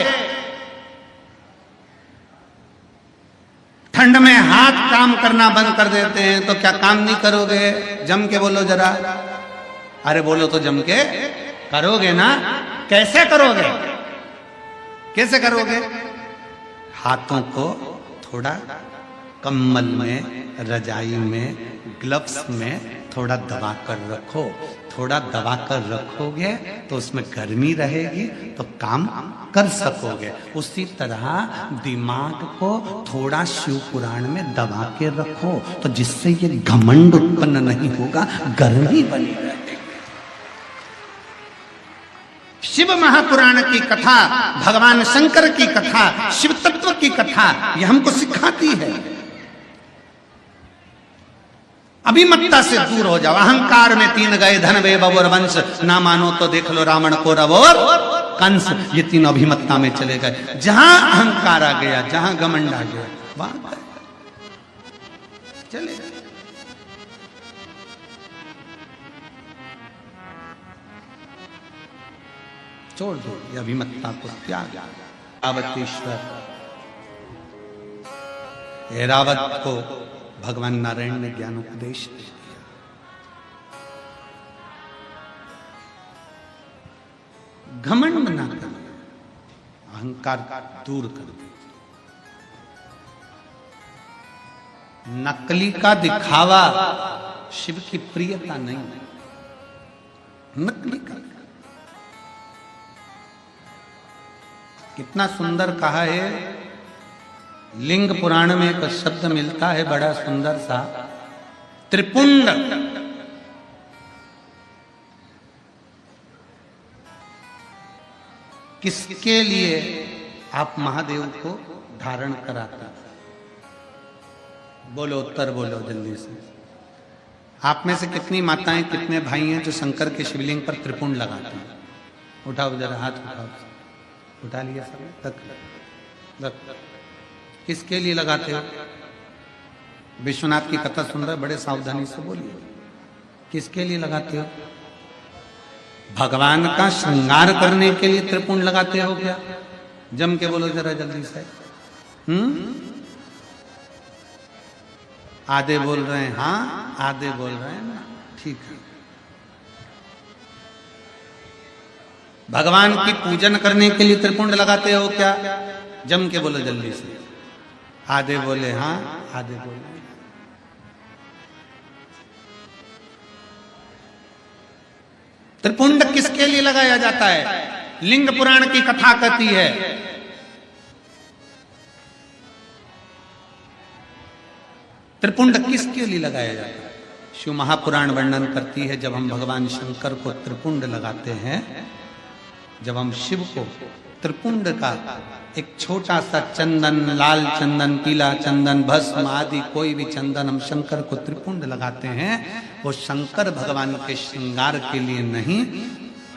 ठंड में हाथ काम करना बंद कर देते हैं तो क्या काम नहीं करोगे? जम के बोलो जरा, अरे बोलो तो जम के करोगे ना। कैसे करोगे? कैसे करोगे? हाथों को थोड़ा कम्बल में, रजाई में, ग्लव्स में थोड़ा दबा कर रखो। थोड़ा दबा कर रखोगे तो उसमें गर्मी रहेगी तो काम कर सकोगे। उसी तरह दिमाग को थोड़ा शिव पुराण में दबा के रखो तो जिससे ये घमंड उत्पन्न नहीं होगा, गर्मी बनी रहेगी। शिव महापुराण की कथा, भगवान शंकर की कथा, शिव तत्व की कथा ये हमको सिखाती है। अभिमत्ता से दूर हो जाओ। अहंकार में तीन गए, धन वैभव और वंश, ना मानो तो देख लो रावण को और कंस, ये तीन अभिमत्ता में चले गए। जहां अहंकार आ गया, जहां घमंड आ गया, वहां चले गए। छोड़ दो ये अभिमत्ता को, त्याग। ऐरावतेश्वर, ऐरावत को भगवान नारायण ने ज्ञान उपदेश दिया। घमंड ना कर, अहंकार दूर कर। नकली का दिखावा शिव की प्रियता नहीं, नकली का। कितना सुंदर कहा है, लिंग पुराण में एक शब्द मिलता है बड़ा सुंदर सा, त्रिपुंड। किसके लिए आप महादेव को धारण कराते? बोलो, उत्तर बोलो जल्दी से। आप में से कितनी माताएं, कितने भाई हैं जो शंकर के शिवलिंग पर त्रिपुंड लगाते हैं? उठाओ जरा हाथ, उठाओ। उठा लिया सब? तक किसके लिए लगाते हो? विश्वनाथ की कथा सुन रहे, बड़े सावधानी से बोलिए। किसके लिए लगाते हो? भगवान का श्रृंगार करने के लिए त्रिपुंड लगाते हो क्या? जम के बोलो जरा जल्दी से। आधे बोल रहे हैं हाँ, आधे बोल रहे हैं ना। ठीक है। भगवान की पूजन करने के लिए त्रिपुंड लगाते हो क्या? जम के बोलो जल्दी से। आधे बोले हाँ, आधे बोले। त्रिपुंड किसके लिए लगाया जाता है? लिंग पुराण की कथा कहती है त्रिपुंड किसके लिए लगाया जाता है? शिव महापुराण वर्णन करती है, जब हम भगवान शंकर को त्रिपुंड लगाते हैं, जब हम शिव को त्रिपुंड का एक छोटा सा चंदन, लाल चंदन, पीला चंदन, भस्म आदि कोई भी चंदन हम शंकर को त्रिपुंड लगाते हैं, वो शंकर भगवान के श्रृंगार के लिए नहीं,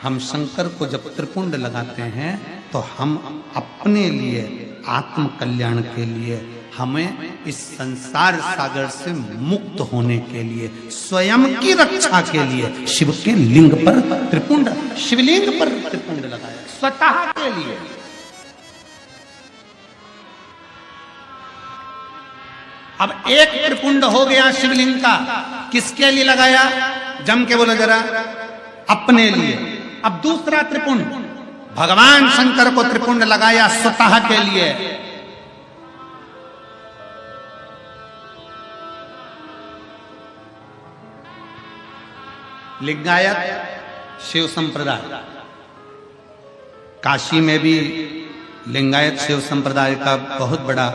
हम शंकर को जब त्रिपुंड लगाते हैं तो हम अपने लिए, आत्म कल्याण के लिए, हमें इस संसार सागर से मुक्त होने के लिए, स्वयं की रक्षा के लिए शिव के लिंग पर त्रिपुंड, शिवलिंग पर त्रिपुंड लगाया, स्वतः के लिए। अब एक त्रिपुंड हो गया शिवलिंग का, किसके लिए लगाया? जम के बोलो जरा, अपने लिए। अब दूसरा त्रिपुंड भगवान शंकर को त्रिपुंड लगाया स्वतः के लिए। लिंगायत शिव संप्रदाय, काशी में भी लिंगायत शिव संप्रदाय का बहुत बड़ा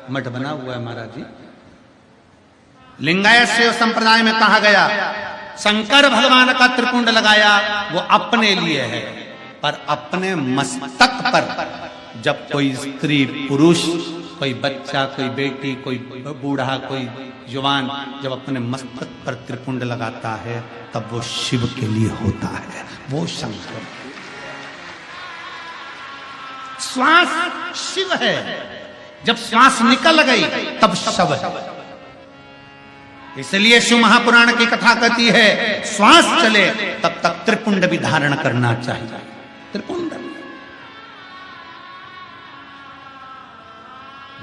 मठ बना हुआ है महाराज जी। लिंगायत शिव संप्रदाय में कहा गया, शंकर भगवान का त्रिपुंड लगाया वो अपने लिए है, पर अपने मस्तक पर जब कोई स्त्री, पुरुष, कोई बच्चा, कोई बेटी, कोई बूढ़ा, कोई जवान जब अपने मस्तक पर त्रिपुंड लगाता है तब वो शिव के लिए होता है, वो शंकर। श्वास शिव है, जब श्वास निकल गई तब शव है। इसलिए शिव महापुराण की कथा कहती है, श्वास चले तब तक त्रिपुंड भी धारण करना चाहिए। त्रिपुंड,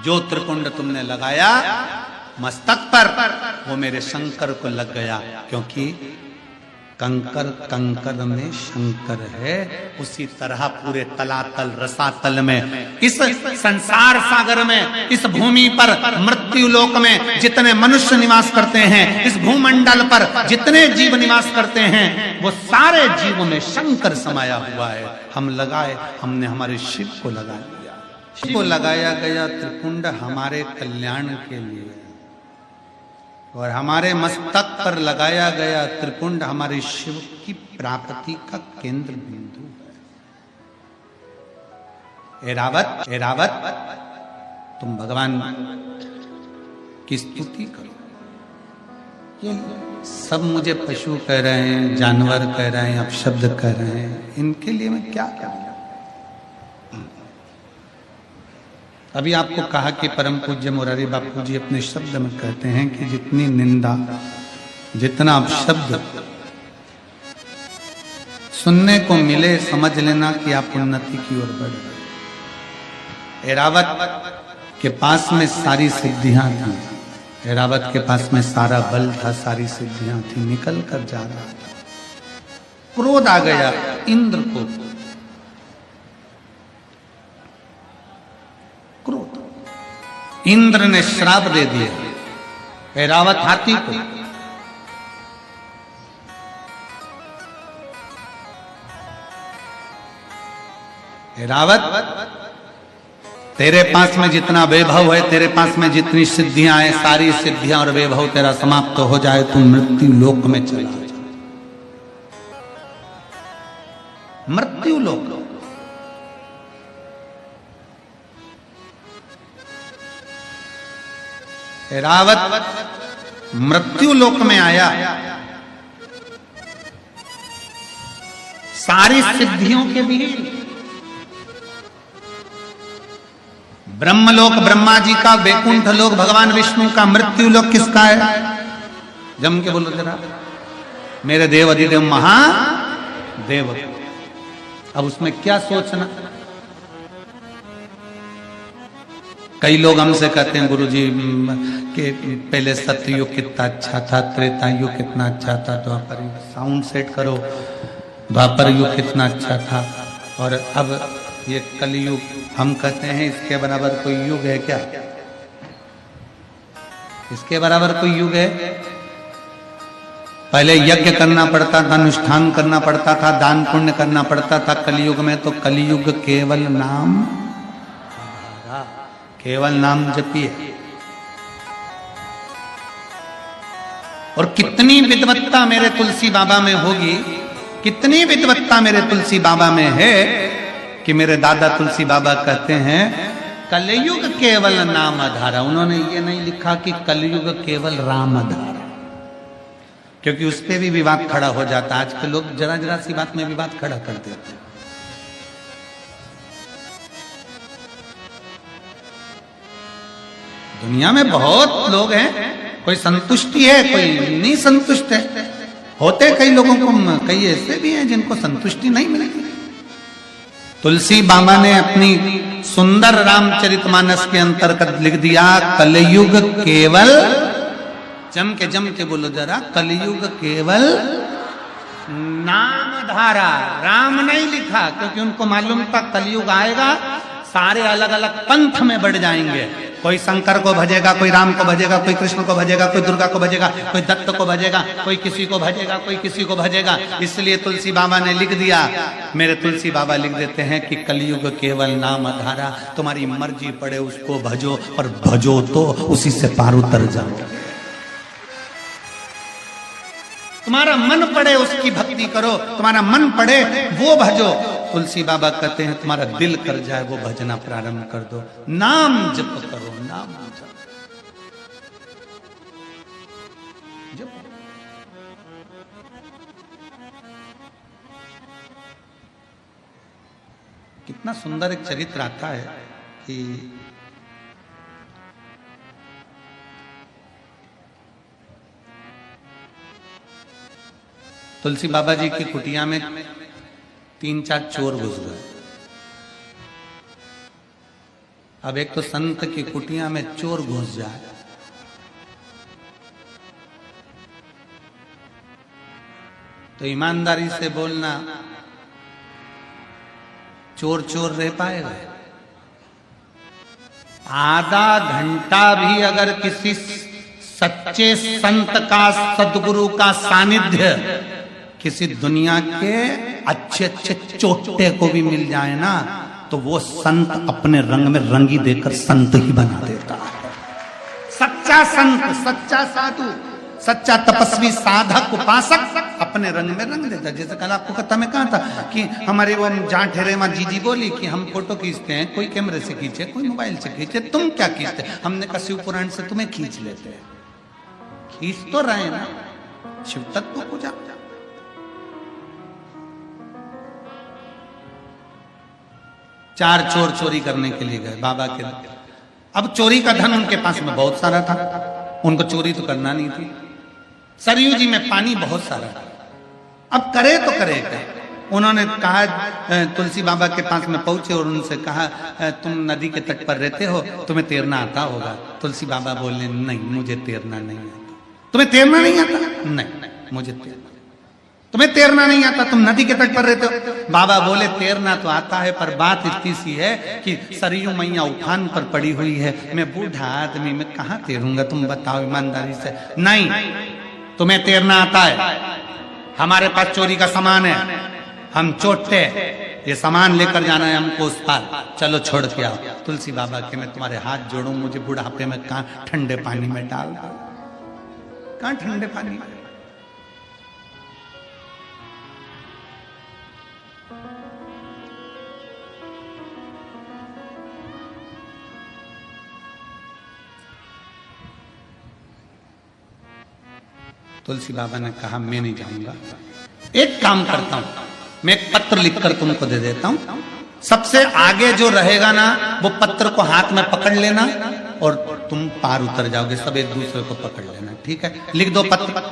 जो त्रिपुंड तुमने लगाया मस्तक पर, वो मेरे शंकर को लग गया, क्योंकि कंकर कंकर में शंकर है। उसी तरह पूरे तलातल रसातल में, इस संसार सागर में, इस भूमि पर, मृत्यु लोक में जितने मनुष्य निवास करते हैं, इस भूमंडल पर जितने जीव निवास करते हैं, वो सारे जीवों में शंकर समाया हुआ है। हम लगाए, हमने हमारे शिव को लगा दिया। शिव को लगाया गया त्रिपुंड हमारे कल्याण के लिए, और हमारे मस्तक पर लगाया गया त्रिपुंड हमारे शिव की प्राप्ति का केंद्र बिंदु है। एरावत, एरावत, तुम भगवान की स्तुति करो। ये सब मुझे पशु कह रहे हैं, जानवर कह रहे हैं, अपशब्द कह रहे हैं, इनके लिए मैं क्या करूं? अभी आपको कहा कि परम पूज्य मुरारी बापू जी अपने शब्द में कहते हैं कि जितनी निंदा, जितना अपशब्द सुनने को मिले, समझ लेना कि आप उन्नति की ओर बढ़ रहे। एरावत के पास में सारी सिद्धियां थी, एरावत के पास में सारा बल था, सारी सिद्धियां थी, निकल कर जा रहा था। क्रोध आ गया इंद्र को, क्रोध, इंद्र ने श्राप दे दिया ऐरावत हाथी को। ऐरावत, तेरे पास में जितना वैभव है, तेरे पास में जितनी सिद्धियां हैं, सारी सिद्धियां और वैभव तेरा समाप्त हो जाए, तू मृत्यु लोक में चला जा। मृत्यु लोक, ऐरावत मृत्यु लोक में आया, सारी सिद्धियों के बीच। ब्रह्मलोक ब्रह्मा जी का, वैकुंठ लोक भगवान विष्णु का, मृत्यु लोक किसका है? जम के बोलो जरा, मेरे देव अधिदेव महादेव। अब उसमें क्या सोचना? कई लोग हमसे कहते हैं गुरुजी कि पहले सत्ययुग कितना अच्छा था, त्रेता युग कितना अच्छा था, द्वापर युग, साउंड सेट करो, द्वापर युग कितना अच्छा था, और अब ये कलयुग। हम कहते हैं इसके बराबर कोई युग है क्या? इसके बराबर कोई युग है? पहले यज्ञ करना पड़ता था, अनुष्ठान करना पड़ता था, दान पुण्य करना पड़ता था। कलयुग में तो कलयुग केवल नाम, केवल नाम जपिए। और कितनी विद्वत्ता मेरे तुलसी बाबा में होगी, कितनी विद्वत्ता मेरे तुलसी बाबा में है कि मेरे दादा तुलसी बाबा कहते हैं कलयुग केवल नाम आधारा। उन्होंने ये नहीं लिखा कि कलयुग केवल राम आधारा, क्योंकि उस पर भी विवाद खड़ा हो जाता है। आज के लोग जरा जरा सी बात में विवाद खड़ा कर देते हैं। दुनिया में बहुत लोग हैं, कोई संतुष्टि है, कोई नहीं संतुष्ट है। होते कई लोगों को, कई ऐसे भी हैं जिनको संतुष्टि नहीं मिलेगी। तुलसी बाबा ने अपनी सुंदर रामचरितमानस के अंतर्गत लिख दिया कलयुग केवल, जम के बोलो जरा, कलयुग केवल नाम धारा। राम नहीं लिखा क्योंकि उनको मालूम था कलयुग आएगा, सारे अलग अलग पंथ में बढ़ जाएंगे। कोई शंकर को भजेगा, कोई राम को भजेगा, कोई कृष्ण को भजेगा, कोई दुर्गा को भजेगा, कोई दत्त को भजेगा, कोई किसी को भजेगा, कोई किसी को भजेगा। इसलिए तुलसी बाबा ने लिख दिया, मेरे तुलसी बाबा लिख देते हैं कि कलयुग केवल नाम आधारा। तुम्हारी मर्जी पड़े उसको भजो, और भजो तो उसी से पार उतर जाओ। तुम्हारा मन पड़े उसकी भक्ति करो, तुम्हारा मन पड़े वो भजो। तुलसी बाबा कहते हैं तुम्हारा दिल कर जाए वो भजना प्रारंभ कर दो, नाम जप करो, नाम जप। कितना सुंदर एक चरित्र आता है कि तुलसी बाबा जी की कुटिया में 3-4 चोर घुस गए। अब एक तो संत की कुटिया में चोर घुस जाए, तो ईमानदारी से बोलना, चोर चोर रह पाएगा? आधा घंटा भी अगर किसी सच्चे संत का, सदगुरु का सानिध्य किसी दुनिया के अच्छे अच्छे चोटे को भी मिल जाए ना, तो वो संत अपने रंग में रंगी देकर संत ही बना देता है। सच्चा संत, सच्चा साधु, सच्चा तपस्वी, साधक, उपासक अपने रंग में रंग देता है। जैसे कल आपको कथा में कहा था कि हमारी वो जहाँ ठहरे माँ जीजी बोली कि हम फोटो खींचते हैं, कोई कैमरे से खींचे, कोई मोबाइल से खींचे, तुम क्या खींचते? हमने कहा शिव पुराण से तुम्हें खींच लेते हैं। खींच तो रहे ना, शिव तत्व पूजा। चार चोर चोरी करने के लिए गए बाबा के। अब चोरी का धन उनके पास में बहुत सारा था, उनको चोरी तो करना नहीं थी। सरयू जी में पानी बहुत सारा था, अब करे तो करे क्या? उन्होंने कहा, तुलसी बाबा के पास में पहुंचे और उनसे कहा, तुम नदी के तट पर रहते हो, तुम्हें तैरना आता होगा। तुलसी बाबा बोले, नहीं मुझे तैरना नहीं आता। तुम्हें तैरना नहीं आता? नहीं मुझे तैरना। तुम्हें तैरना नहीं आता, तुम नदी के तट पर रहते हो। बाबा बोले, तैरना तो आता है, पर बात इतनी सी है कि सरयू मैया उफान पर पड़ी हुई है, मैं बूढ़ा आदमी, मैं कहाँ तैरूंगा? तुम बताओ ईमानदारी से। नहीं, तुम्हें तैरना आता है, हमारे पास चोरी का सामान है, हम चोटे, ये सामान लेकर जाना है हमको उस पार, चलो छोड़ के आओ। तुलसी बाबा के मैं तुम्हारे हाथ जोड़ूं, मुझे बुढ़ापे में कहाँ ठंडे पानी में डाल दो, कहाँ ठंडे पानी में। तुलसी बाबा ने कहा, मैं नहीं जाऊंगा, एक काम करता हूं, मैं एक पत्र लिखकर तुमको दे देता हूं, सबसे आगे जो रहेगा ना वो पत्र को हाथ में पकड़ लेना और तुम पार उतर जाओगे, सब एक दूसरे को पकड़ लेना, ठीक है? लिख दो पत्र।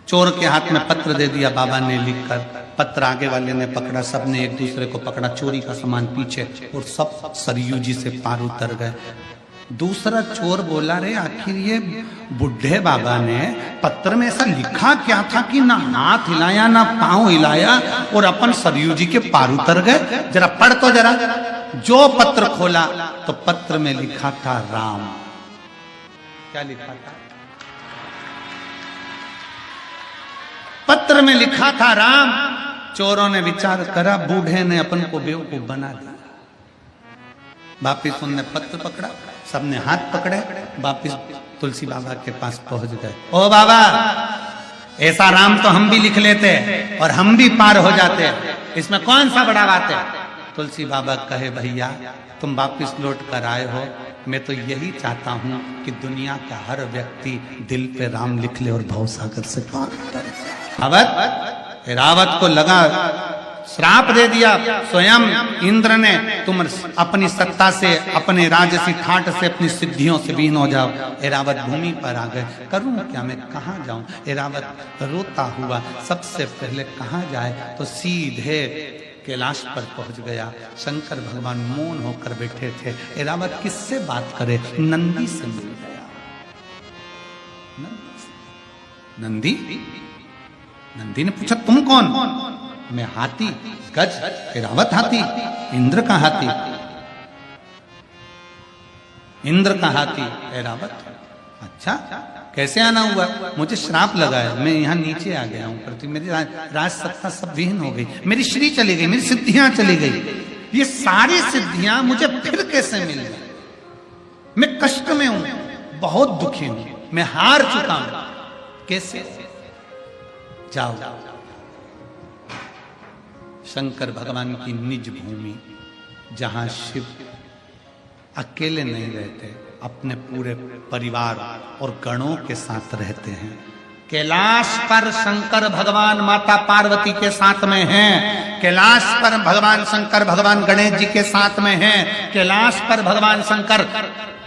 चोर के हाथ में पत्र दे दिया बाबा ने लिखकर, पत्र आगे वाले ने पकड़ा, सबने एक दूसरे को पकड़ा, चोरी का सामान पीछे, और सब सरयू जी से पार उतर गए। दूसरा चोर बोला, रे आखिर ये बुढ़े बाबा ने पत्र में ऐसा लिखा क्या था कि ना हाथ हिलाया ना पांव हिलाया और अपन सरयू जी के पार उतर गए? जरा पढ़ तो जरा। जो पत्र खोला तो पत्र में लिखा था राम। क्या लिखा था? पत्र में लिखा था राम। चोरों ने विचार करा, बूढ़े ने अपन को बेवकूफ बना दिया। वापिस उनने पत्र पकड़ा, सबने हाथ पकड़े, वापिस तुलसी बाबा के पास पहुंच गए। ओ बाबा, ऐसा राम तो हम भी लिख लेते और हम भी पार हो जाते, इसमें कौन सा बड़ा बात है। तुलसी बाबा कहे, भैया तुम वापिस लौट कर आए हो, मैं तो यही चाहता हूं कि दुनिया का हर व्यक्ति दिल पे राम लिख ले और भवसागर से पार करे। रावत को लगा, श्राप दे दिया स्वयं इंद्र ने, तुम अपनी सत्ता से, अपने राजसी ठाट से, अपनी सिद्धियों से विहीन हो जाओ। एरावत भूमि पर आ गए। करूं क्या, मैं कहाँ जाऊं। एरावत रोता हुआ सबसे पहले कहाँ जाए, तो सीधे कैलाश पर पहुंच गया। शंकर भगवान मौन होकर बैठे थे। एरावत किससे बात करे, नंदी से मिल गया। नंदी ने पूछा, तुम कौन। मैं हाथी, गज, एरावत हाथी, इंद्र का हाथी। इंद्र का हाथी एरावत। अच्छा, कैसे आना हुआ। मुझे श्राप लगा है, मैं यहाँ नीचे आ गया हूँ, पृथ्वी मेरी राज सत्ता सब विहीन हो गई, मेरी श्री चली गई, मेरी सिद्धियां चली गई। ये सारी सिद्धियां मुझे फिर कैसे मिल गई। मैं कष्ट में हूं, बहुत दुखी हूं, मैं हार चुका हूं, कैसे। जाओ, शंकर भगवान की निज भूमि, जहां शिव अकेले नहीं रहते, अपने पूरे परिवार और गणों के साथ रहते हैं। कैलाश पर शंकर भगवान माता पार्वती के साथ में हैं। कैलाश पर भगवान शंकर भगवान गणेश जी के साथ में हैं। कैलाश पर भगवान शंकर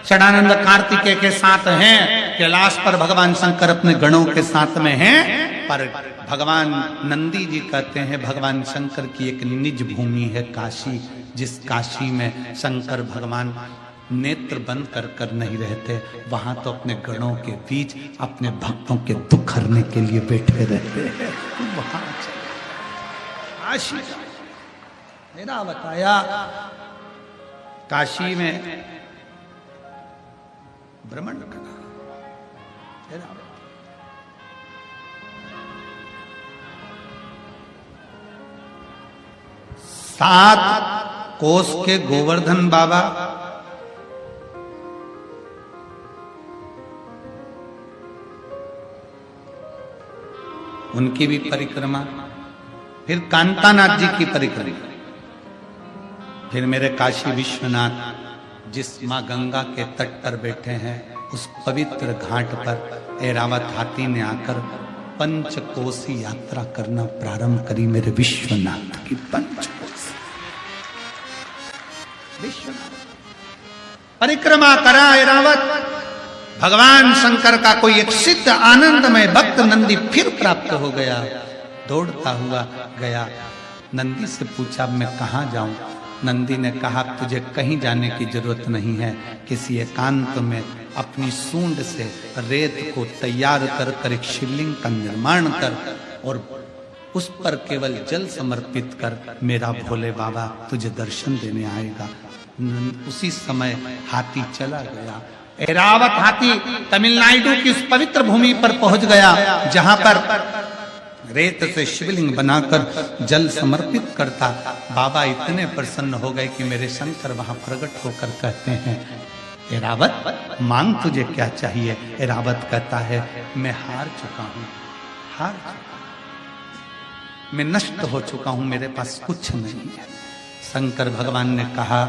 षडानंद कार्तिकेय के साथ हैं। कैलाश पर भगवान शंकर अपने गणों के साथ में हैं। पर भगवान नंदी जी कहते हैं, भगवान शंकर की एक निज भूमि है काशी, जिस काशी में शंकर भगवान नेत्र बंद कर कर नहीं रहते, वहां तो अपने गणों के बीच अपने भक्तों के दुख हरने के लिए बैठे रहते हैं। वहां काशी मेरा बताया, काशी में भ्रमण करा। 7 कोस के गोवर्धन बाबा, उनकी भी परिक्रमा, फिर कांतानाथ जी की परिक्रमा, फिर मेरे काशी विश्वनाथ जिस मां गंगा के तट पर बैठे हैं, उस पवित्र घाट पर एरावत हाथी ने आकर पंचकोसी यात्रा करना प्रारंभ करी। मेरे विश्वनाथ की पंचकोसी विश्वनाथ परिक्रमा करा एरावत। भगवान शंकर का कोई एक सिद्ध आनंदमय भक्त नंदी फिर प्राप्त हो गया। दौड़ता हुआ गया, नंदी से पूछा मैं कहाँ जाऊं। नंदी ने कहा तुझे कहीं जाने की जरूरत नहीं है, किसी एकांत में अपनी सूंड से रेत को तैयार कर कर एक शिवलिंग का निर्माण कर और उस पर केवल जल समर्पित कर, मेरा भोले बाबा तुझे दर्शन देने आएगा। उसी समय हाथी चला गया। एरावत हाथी तमिलनाडु की उस पवित्र भूमि पर पहुंच गया, जहां पर रेत से शिवलिंग बनाकर जल समर्पित करता। बाबा इतने प्रसन्न हो गए कि मेरे शंकर वहां प्रकट होकर कहते हैं, एरावत मांग तुझे क्या चाहिए। एरावत कहता है मैं हार चुका हूं, हार चुका, मैं नष्ट हो चुका हूं, मेरे पास कुछ नहीं है। शंकर भगवान ने कहा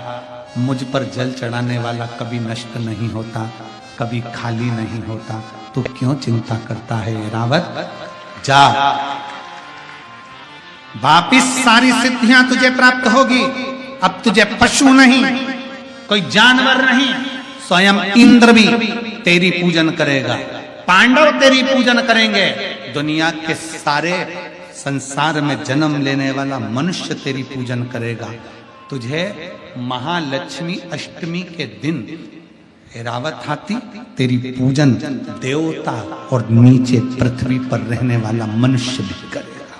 मुझ पर जल चढ़ाने वाला कभी नष्ट नहीं होता, कभी खाली नहीं होता, तू क्यों चिंता करता है। एरावत जा, वापिस सारी सिद्धियां तुझे प्राप्त होगी। अब तुझे पशु नहीं, कोई जानवर नहीं, स्वयं इंद्र भी तेरी पूजन करेगा, पांडव तेरी पूजन करेंगे, दुनिया के सारे संसार में जन्म लेने वाला मनुष्य तेरी पूजन करेगा। तुझे महालक्ष्मी अष्टमी के दिन एरावत हाथी तेरी पूजन देवता और नीचे पृथ्वी पर रहने वाला मनुष्य भी करेगा।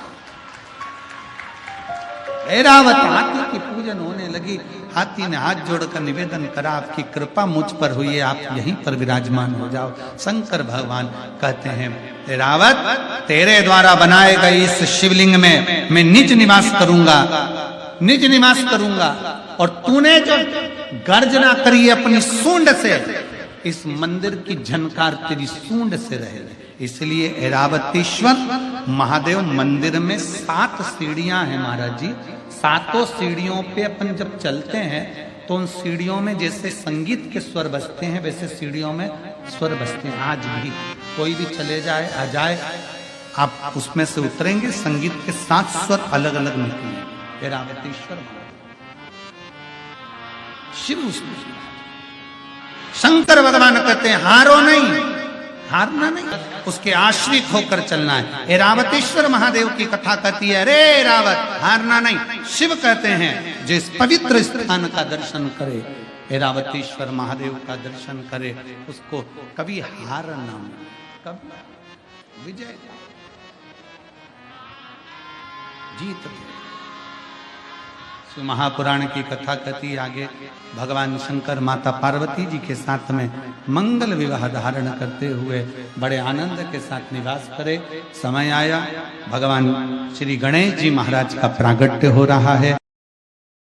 एरावत हाथी की पूजन होने लगी। हाथी ने हाथ जोड़कर निवेदन करा, आपकी कृपा मुझ पर हुई है, आप यहीं पर विराजमान हो जाओ। शंकर भगवान कहते हैं एरावत तेरे द्वारा बनाए गए इस शिवलिंग में मैं निज निवास करूंगा, निज निवास करूंगा। और तूने जो गर्जना करी अपनी सूंड से, इस मंदिर की झनकार तेरी सूंड से रहे। इसलिए ऐरावतेश्वर महादेव मंदिर में 7 सीढ़ियां हैं महाराज जी। 7 सीढ़ियों पे अपन जब चलते हैं तो उन सीढ़ियों में जैसे संगीत के स्वर बजते हैं वैसे सीढ़ियों में स्वर बजते हैं। आज भी कोई भी चले जाए आ जाए, आप उसमें से उतरेंगे, संगीत के 7 स्वर अलग अलग निकलेंगे। ऐरावतेश्वर शिव शंकर भगवान कहते हैं हारो नहीं, हारना नहीं, उसके आश्रित होकर चलना है। ऐरावतेश्वर महादेव की कथा कहती है, अरे ऐरावत हारना नहीं। शिव कहते हैं जिस पवित्र स्थान का दर्शन करे, ऐरावतेश्वर महादेव का दर्शन करे, उसको कभी हार ना मिले, कभी विजय जीत। महापुराण की कथा कहती आगे, भगवान शंकर माता पार्वती जी के साथ में मंगल विवाह धारण करते हुए बड़े आनंद के साथ निवास करे। समय आया, भगवान श्री गणेश जी महाराज का प्रागट्य हो रहा है।